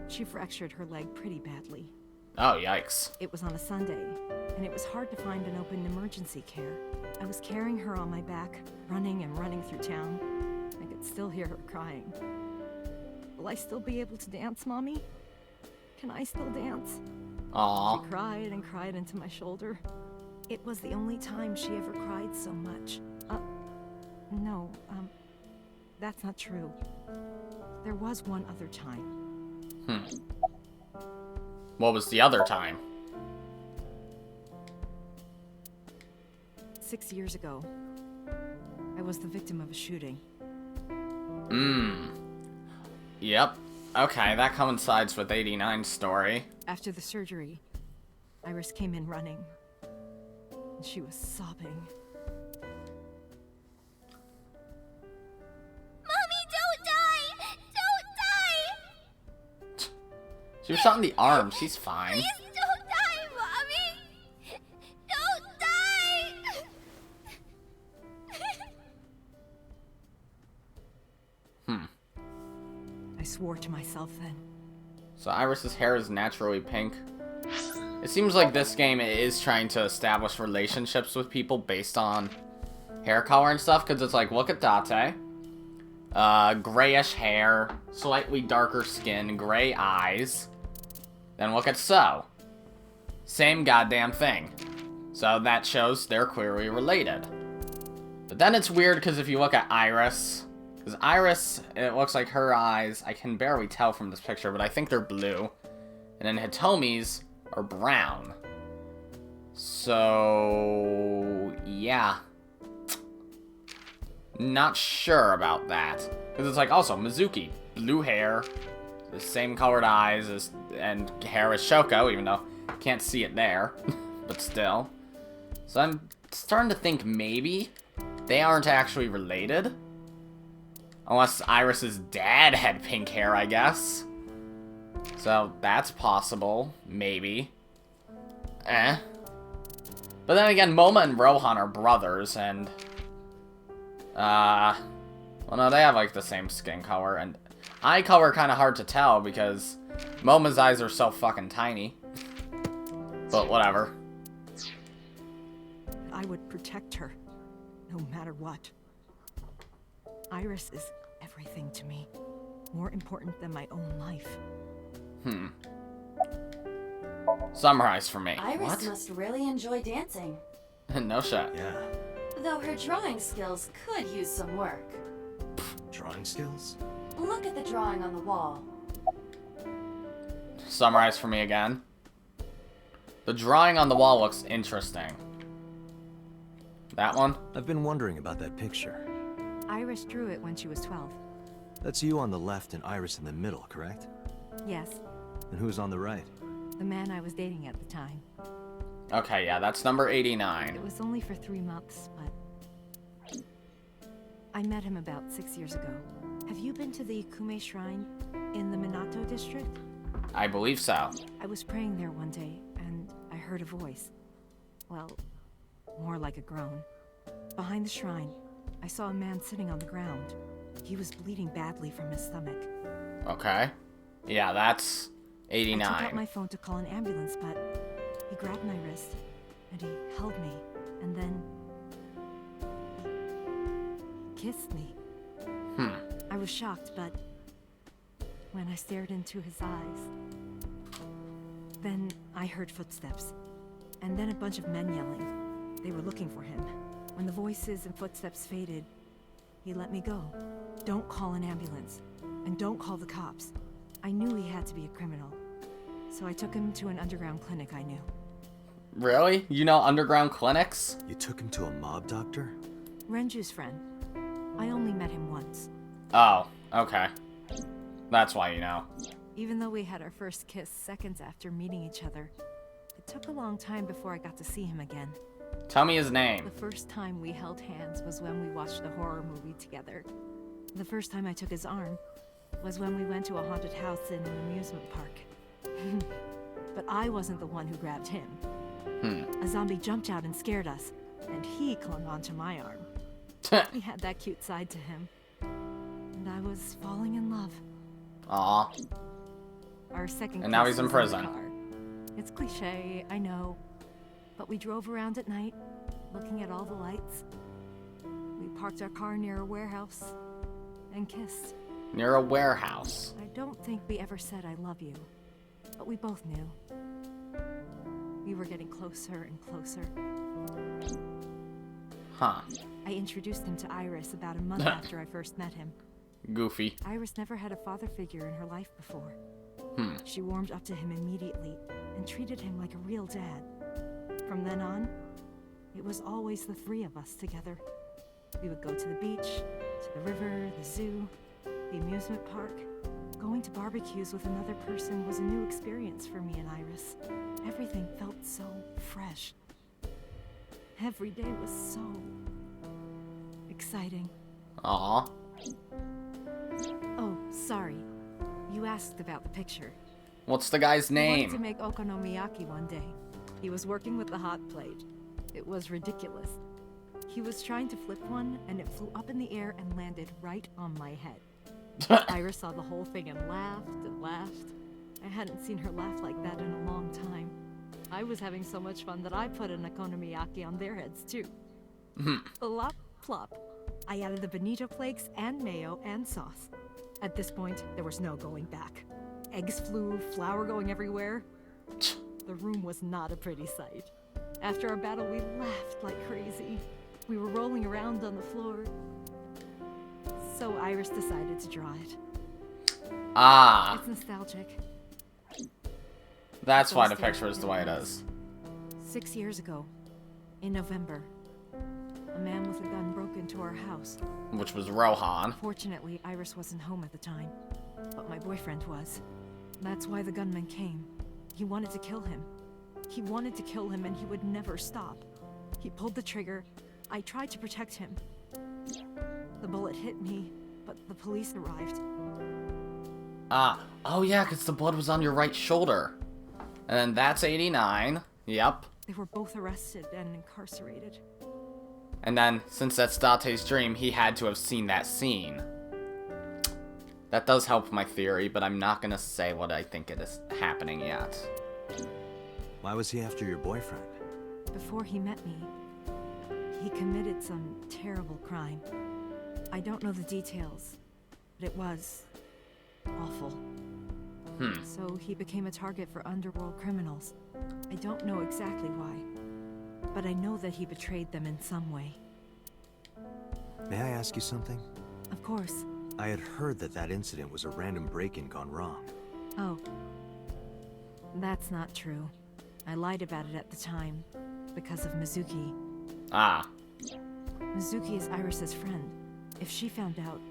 She fractured her leg pretty badly. Oh, yikes. It was on a Sunday, and it was hard to find an open emergency care. I was carrying her on my back, running and running through town. I could still hear her crying. Will I still be able to dance, Mommy? Can I still dance? Aww. She cried and cried into my shoulder. It was the only time she ever cried so much. No, that's not true. There was one other time. What was the other time? 6 years ago, I was the victim of a shooting. Yep. Okay, that coincides with 89's story. After the surgery, Iris came in running. And she was sobbing. Mommy, don't die! Don't die! She was shot in the arm. She's fine. Please don't die, Mommy! Don't die! I swore to myself then. So Iris's hair is naturally pink. It seems like this game is trying to establish relationships with people based on hair color and stuff, because it's like, look at Date. Grayish hair, slightly darker skin, gray eyes. Then look at So. Same goddamn thing. So that shows they're clearly related. But then it's weird because if you look at Iris, because Iris, it looks like her eyes, I can barely tell from this picture, but I think they're blue. And then Hitomi's are brown. So, yeah. Not sure about that. Because it's like, also, Mizuki, blue hair, the same colored eyes and hair as Shoko, even though I can't see it there. But still. So I'm starting to think maybe they aren't actually related. Unless Iris's dad had pink hair, I guess. So that's possible, maybe. But then again, Moma and Rohan are brothers, and well, no, they have like the same skin color, and eye color kind of hard to tell because Moma's eyes are so fucking tiny. But whatever. I would protect her, no matter what. Iris is everything to me, more important than my own life. Summarize for me. Iris What? must really enjoy dancing. No shit. Yeah. Though her drawing skills could use some work. Drawing skills? Look at the drawing on the wall. Summarize for me again. The drawing on the wall looks interesting. That one? I've been wondering about that picture. Iris drew it when she was 12. That's you on the left and Iris in the middle, correct? Yes, And who's on the right? the man I was dating at the time. Okay, yeah, that's number It 89. was only for 3 months, but I met him about 6 years ago. Have you been to the Ikume Shrine in the Minato district? I believe so. I was praying there one day, and I heard a voice. Well, more like a groan. Behind the shrine, I saw a man sitting on the ground. He was bleeding badly from his stomach. Okay. Yeah, that's I took out 89. my phone to call an ambulance, but he grabbed my wrist, and he held me, and then he kissed me. I was shocked, but when I stared into his eyes, then I heard footsteps, and then a bunch of men yelling. They were looking for him. When the voices and footsteps faded, he let me go. Don't call an ambulance, and don't call the cops. I knew he had to be a criminal, so I took him to an underground clinic I knew. Really? You know underground clinics? You took him to a mob doctor? Renju's friend. I only met him once. Oh, okay. That's why you know. Even though we had our first kiss seconds after meeting each other, it took a long time before I got to see him again. Tell me his name. The first time we held hands was when we watched a horror movie together. The first time I took his arm was when we went to a haunted house in an amusement park. But I wasn't the one who grabbed him. A zombie jumped out and scared us, and he clung onto my arm. He had that cute side to him. And I was falling in love. Aw. Our second And now kiss he's in was prison. the car. It's cliche, I know. But we drove around at night, looking at all the lights. We parked our car near a warehouse and kissed. Near a warehouse. I don't think we ever said I love you, but we both knew. We were getting closer and closer. Huh. I introduced him to Iris about a month after I first met him. Goofy. Iris never had a father figure in her life before. She warmed up to him immediately and treated him like a real dad. From then on, it was always the three of us together. We would go to the beach, to the river, the zoo, the amusement park. Going to barbecues with another person was a new experience for me and Iris. Everything felt so fresh. Every day was so exciting. Aw. Oh, sorry. You asked about the picture. What's the guy's He wanted to name? make okonomiyaki one day. He was working with the hot plate. It was ridiculous. He was trying to flip one, and it flew up in the air and landed right on my head. Iris saw the whole thing and laughed and laughed. I hadn't seen her laugh like that in a long time. I was having so much fun that I put an okonomiyaki on their heads too. Plop, plop. I added the bonito flakes and mayo and sauce. At this point, there was no going back. Eggs flew, flour going everywhere. The room was not a pretty sight. After our battle, we laughed like crazy. We were rolling around on the floor. So Iris decided to draw it. Ah. It's nostalgic. That's why the Those days picture is the way it is. 6 years ago, in November, a man with a gun broke into our house. Which was Rohan. Fortunately, Iris wasn't home at the time, but my boyfriend was. That's why the gunman came. He wanted to kill him. He wanted to kill him, and he would never stop. He pulled the trigger. I tried to protect him. The bullet hit me, but the police arrived. Ah. Oh yeah, because the blood was on your right shoulder. And then that's 89. Yep. They were both arrested and incarcerated. And then, since that's Date's dream, he had to have seen that scene. That does help my theory, but I'm not gonna say what I think it is happening yet. Why was he after your boyfriend? Before he met me, he committed some terrible crime. I don't know the details, but it was awful. So he became a target for underworld criminals. I don't know exactly why, but I know that he betrayed them in some way. May I ask you something? Of course. I had heard that that incident was a random break-in gone wrong. Oh. That's not true. I lied about it at the time, because of Mizuki. Ah. Mizuki is Iris's friend. If she found out,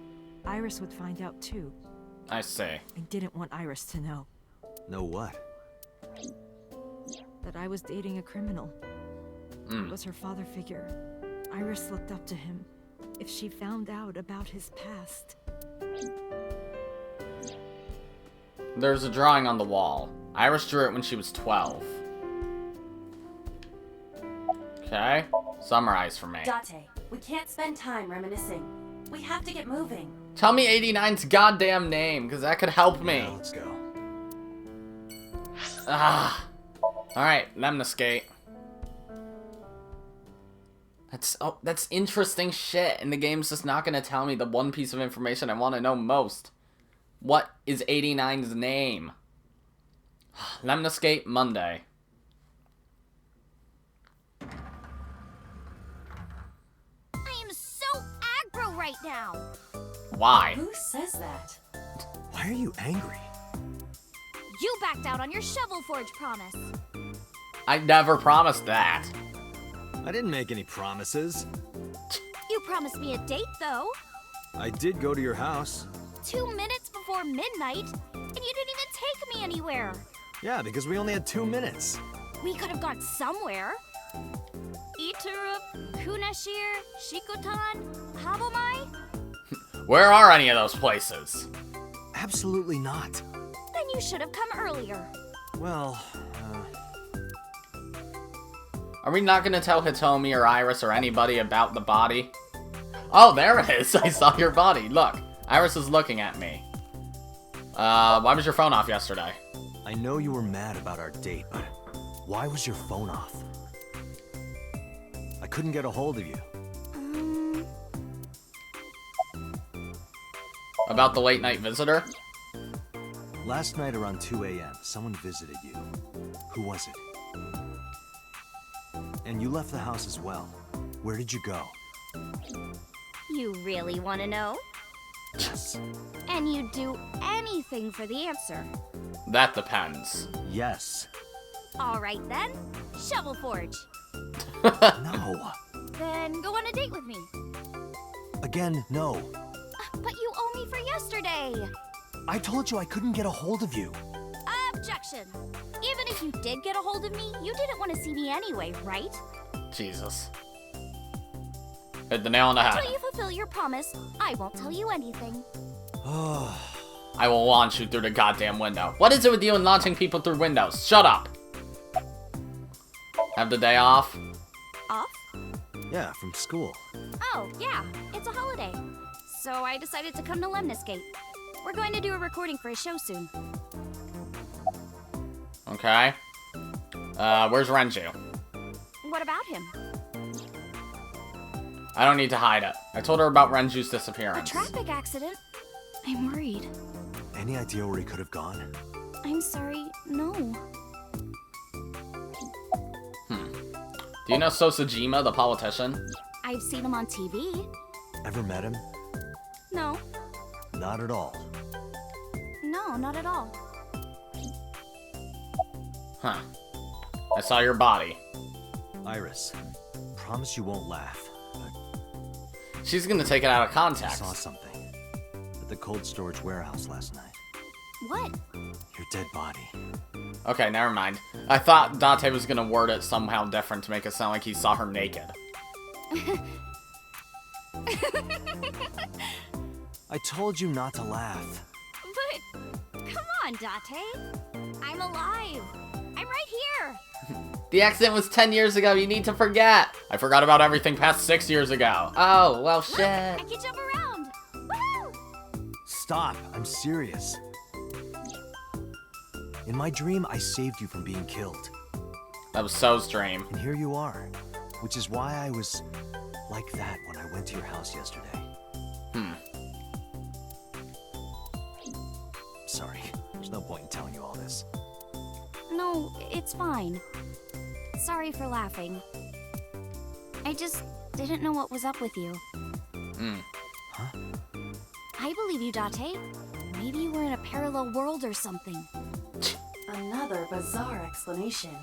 Iris would find out too. I see. I didn't want Iris to know. Know what? That I was dating a criminal. It was her father figure. Iris looked up to him. If she found out about his past... There's a drawing on the wall. Iris drew it when she was 12. Okay. Summarize for me. Date, we can't spend time reminiscing. We have to get moving. Tell me 89's goddamn name, because that could help me. Yeah, let's go. Ah. Alright, lemniscate. That's interesting shit, and the game's just not gonna tell me the one piece of information I want to know most. What is 89's name? Lemniscate Monday. I am so aggro right now. Why? Who says that? Why are you angry? You backed out on your Shovel Forge promise. I never promised that. I didn't make any promises. You promised me a date, though. I did go to your house. 2 minutes before midnight, and you didn't even take me anywhere. Yeah, because we only had 2 minutes. We could have gone somewhere. Iturup, Kunashir, Shikotan, Habomai? Where are any of those places? Absolutely not. Then you should have come earlier. Well, Are we not gonna tell Hitomi or Iris or anybody about the body? Oh, there it is. I saw your body. Look, Iris is looking at me. Why was your phone off yesterday? I know you were mad about our date, but why was your phone off? I couldn't get a hold of you. About the late night visitor? Last night around 2 a.m., someone visited you. Who was it? And you left the house as well. Where did you go? You really want to know? Yes. And you'd do anything for the answer. That depends. Yes. All right then, Shovel Forge. No. Then go on a date with me. Again, no. But you owe me for yesterday. I told you I couldn't get a hold of you. Objection. Even if you did get a hold of me, you didn't want to see me anyway, right? Jesus. Hit the nail on the head. Till you fulfill your promise, I won't tell you anything. I will launch you through the goddamn window. What is it with you and launching people through windows? Shut up. Have the day off? Off? Yeah, from school. Oh, yeah. It's a holiday. So I decided to come to Lemnis Gate. We're going to do a recording for a show soon. Okay. Where's Renju? What about him? I don't need to hide it. I told her about Renju's A disappearance. traffic accident? I'm worried. Any idea where he could have gone? I'm sorry, no. Do you know Sosajima, the politician? I've seen him on TV. Ever met him? No. Not at all. No, not at all. Huh. I saw your body. Iris, promise you won't laugh. She's gonna take it out of I context. saw something at the cold storage warehouse last night. What? Your dead body. Okay, never mind. I thought Date was gonna word it somehow different to make it sound like he saw her naked. I told you not to laugh. But, come on, Date. I'm alive. I'm right here. The accident was 10 years ago, you need to forget. I forgot about everything past 6 years ago. Oh, well, shit. I can jump around. Woohoo! Stop, I'm serious. In my dream, I saved you from being killed. That was So's dream. And here you are, which is why I was like that when I went to your house yesterday. Sorry, there's no point in telling you all this. No, it's fine. Sorry for laughing. I just didn't know what was up with you. Huh? I believe you, Date. Maybe you were in a parallel world or something. Another bizarre explanation.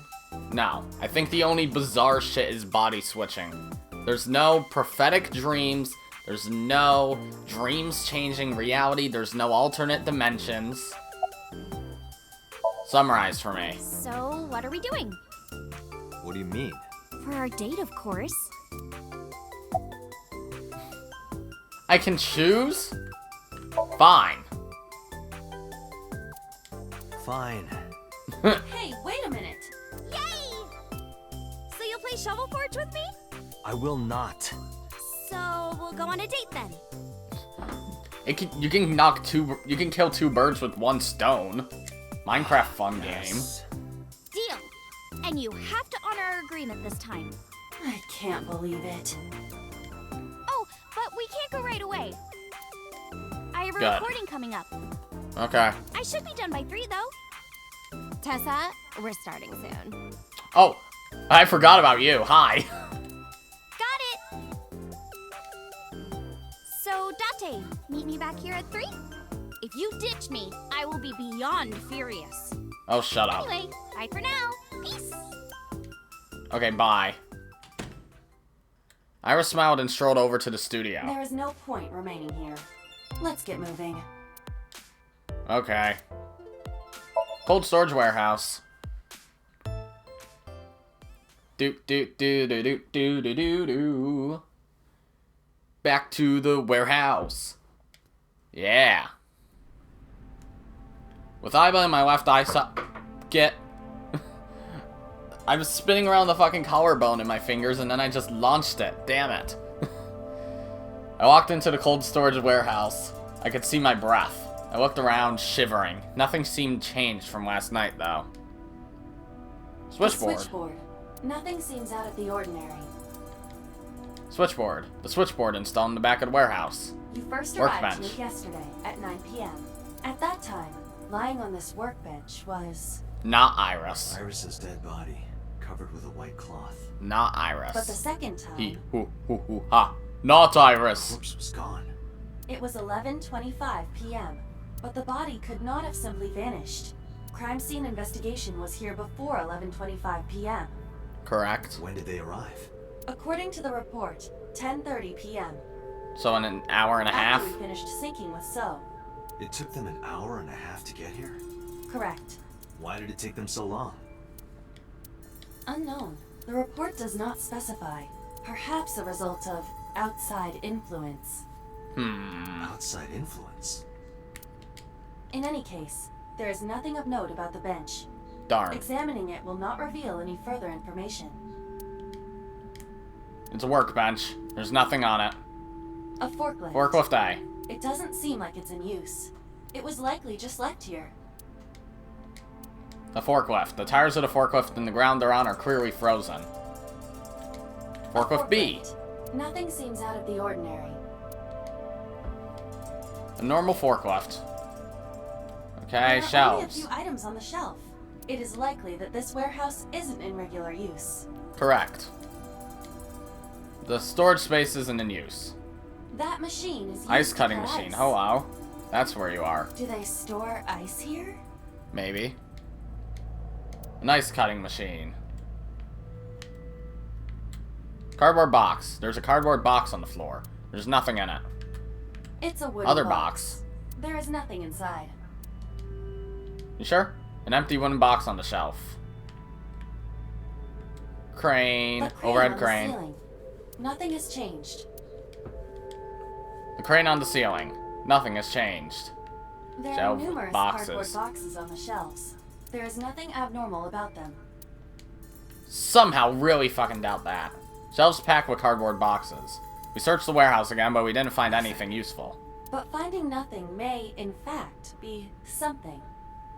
No, I think the only bizarre shit is body switching. There's no prophetic dreams. There's no dreams changing reality. There's no alternate dimensions. Summarize for me. So, what are we doing? What do you mean? For our date, of course. I can choose? Fine. Fine. Hey, wait a minute. Yay! So you'll play Shovel Forge with me? I will not. So we'll go on a date then. You can kill 2 birds with 1 stone. Minecraft fun game. Deal. And you have to honor our agreement this time. I can't believe it. Oh, but we can't go right away. I have a Good. recording coming up. Okay. I should be done by 3, though. Tessa, we're starting soon. Oh, I forgot about you. Hi. Got it! So, Date, meet me back here at 3? If you ditch me, I will be beyond furious. Oh, shut up. Anyway, bye for now. Peace. Okay, bye. Iris smiled and strolled over to the studio. There is no point remaining here. Let's get moving. Okay. Cold storage warehouse. Do. Back to the warehouse. Yeah. With Aiba in my left eye socket, I was spinning around the fucking collarbone in my fingers and then I just launched it. Damn it. I walked into the cold storage warehouse. I could see my breath. I looked around, shivering. Nothing seemed changed from last night, though. Switchboard. The switchboard. Nothing seems out of the ordinary. Switchboard. The switchboard installed in the back of the warehouse. You first arrived Workbench. here yesterday at 9 p.m. At that time, lying on this workbench was... Not Iris. Iris's dead body, covered with a white cloth. Not Iris. But the second time... Ha. Not Iris. The corpse was gone. It was 11:25 p.m., but the body could not have simply vanished. Crime scene investigation was here before 11:25 p.m. Correct. When did they arrive? According to the report, 10:30 p.m. So in an hour and a half? After we finished sinking with So. It took them an hour and a half to get here? Correct. Why did it take them so long? Unknown. The report does not specify. Perhaps a result of outside influence. Outside influence? In any case, there is nothing of note about the bench. Darn. Examining it will not reveal any further information. It's a workbench. There's nothing on it. A forklift. Forklift A. It doesn't seem like it's in use. It was likely just left here. The forklift. The tires of the forklift and the ground they're on are clearly frozen. Forklift B. Nothing seems out of the ordinary. A normal forklift. Okay, There are only a shelves. few items on the shelf. It is likely that this warehouse isn't in regular use. Correct. The storage space isn't in use. That machine is used Ice to cutting cut machine. ice. Hello. That's where you are. Do they store ice here? Maybe. An ice cutting machine. Cardboard box. There's a cardboard box on the floor. There's nothing in it. It's a wooden Other box. There is nothing inside. You sure? An empty wooden box on the shelf. Crane. The crane Overhead on the crane. ceiling. Nothing has changed. The crane on the ceiling. Nothing has changed. There Shelf are with numerous boxes. cardboard boxes on the shelves. There is nothing abnormal about them. Somehow really fucking doubt that. Shelves packed with cardboard boxes. We searched the warehouse again, but we didn't find anything useful. But finding nothing may, in fact, be something.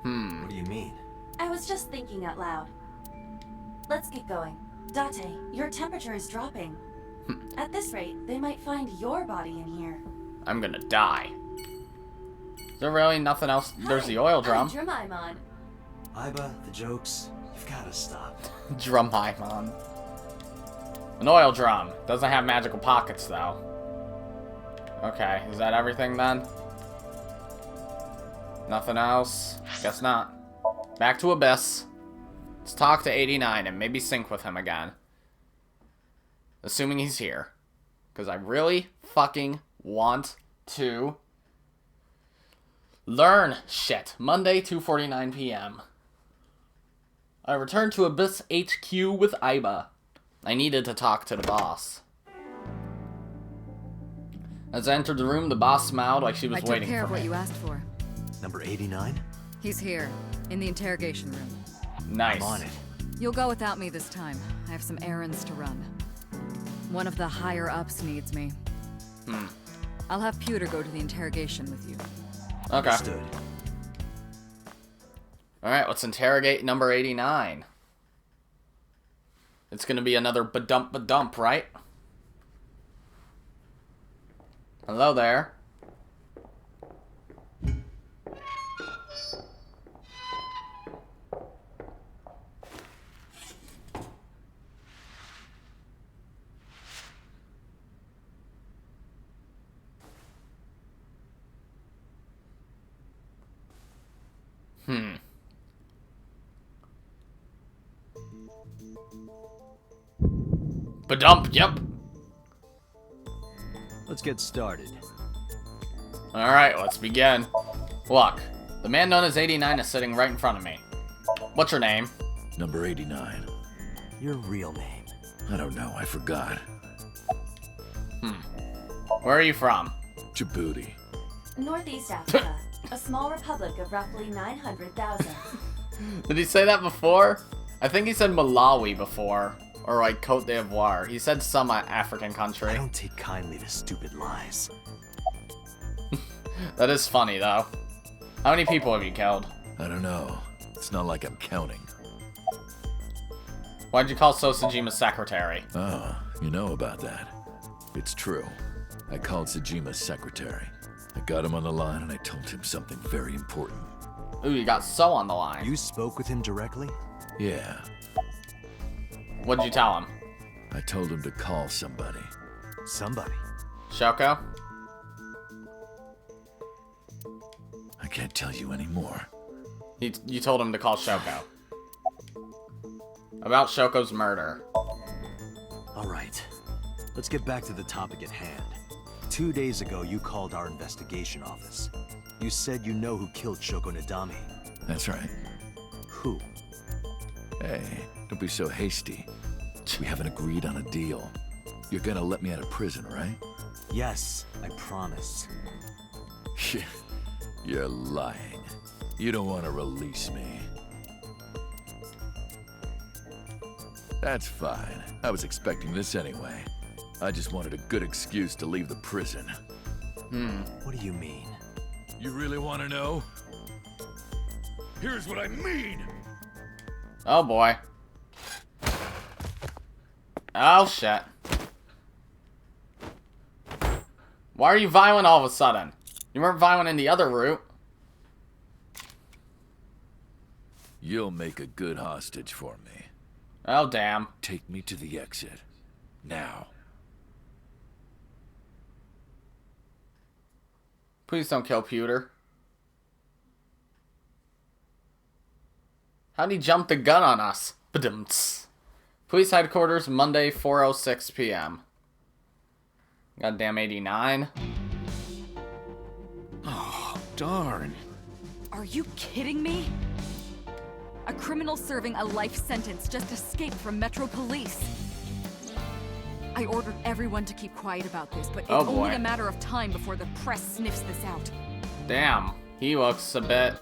What do you mean? I was just thinking out loud. Let's get going. Date, your temperature is dropping. At this rate, they might find your body in here. I'm gonna die. Is there really nothing else? There's the oil drum. I'm Dramaimon. Aiba, the jokes, you've gotta stop. Dramaimon. An oil drum. Doesn't have magical pockets, though. Okay, is that everything then? Nothing else? Guess not. Back to Abyss. Let's talk to 89 and maybe sync with him again. Assuming he's here. Because I really fucking want to learn shit. Monday, 2:49 p.m. I returned to Abyss HQ with Aiba. I needed to talk to the boss. As I entered the room, the boss smiled like she was I waiting took care for of what me. you asked for. Number 89? He's here, in the interrogation room. Nice. I'm on it. You'll go without me this time. I have some errands to run. One of the higher-ups needs me. I'll have Pewter go to the interrogation with you. Okay. Understood. Alright, let's interrogate number 89. It's gonna be another ba-dump, right? Hello there. Badump, yep. Let's get started. Alright, let's begin. Look, the man known as 89 is sitting right in front of me. What's your name? Number 89. Your real name? I don't know, I forgot. Where are you from? Djibouti. Northeast Africa, a small republic of roughly 900,000. Did he say that before? I think he said Malawi before. Or like Cote d'Ivoire. He said some African country. I don't take kindly to stupid lies. That is funny though. How many people have you killed? I don't know. It's not like I'm counting. Why'd you call Sosajima's secretary? Oh, you know about that. It's true. I called Sajima's secretary. I got him on the line and I told him something very important. Ooh, you got So on the line. You spoke with him directly? Yeah. What'd you tell him? I told him to call somebody. Somebody? Shoko? I can't tell you anymore. You told him to call Shoko. About Shoko's murder. Alright. Let's get back to the topic at hand. 2 days ago, you called our investigation office. You said you know who killed Shoko Nadami. That's right. Who? Hey, don't be so hasty. We haven't agreed on a deal. You're gonna let me out of prison, right? Yes, I promise. You're lying. You don't want to release me. That's fine. I was expecting this anyway. I just wanted a good excuse to leave the prison. What do you mean? You really want to know? Here's what I mean! Oh boy. Oh shit. Why are you violent all of a sudden? You weren't violent in the other route. You'll make a good hostage for me. Oh damn. Take me to the exit. Now. Please don't kill Pewter. How'd he jump the gun on us? Ba-dum-ts. Police headquarters, Monday, 4:06 p.m. Goddamn 89. Oh, darn. Are you kidding me? A criminal serving a life sentence just escaped from Metro Police. I ordered everyone to keep quiet about this, but it's only a matter of time before the press sniffs this out. Damn, he looks a bit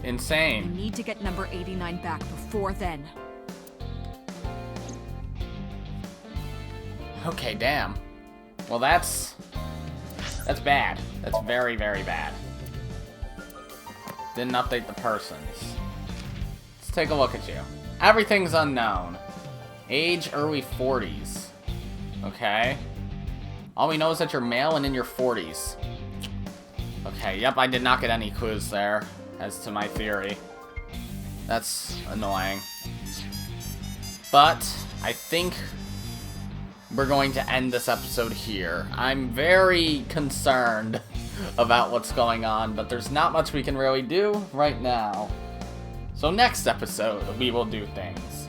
I insane. need to get number 89 back before then. Okay, damn. Well, that's bad. That's very, very bad. Didn't update the persons. Let's take a look at you. Everything's unknown. Age, early 40s. Okay. All we know is that you're male and in your 40s. Okay, yep, I did not get any clues there as to my theory. That's annoying. But I think we're going to end this episode here. I'm very concerned about what's going on, but there's not much we can really do right now. So next episode, we will do things.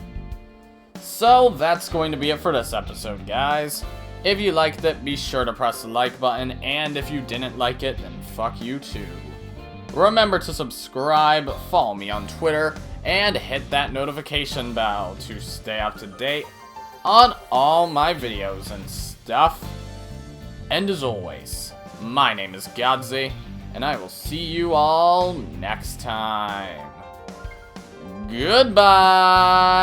So that's going to be it for this episode, guys. If you liked it, be sure to press the like button, and if you didn't like it, then fuck you too. Remember to subscribe, follow me on Twitter, and hit that notification bell to stay up to date on all my videos and stuff. And as always, my name is Godzi, and I will see you all next time. Goodbye!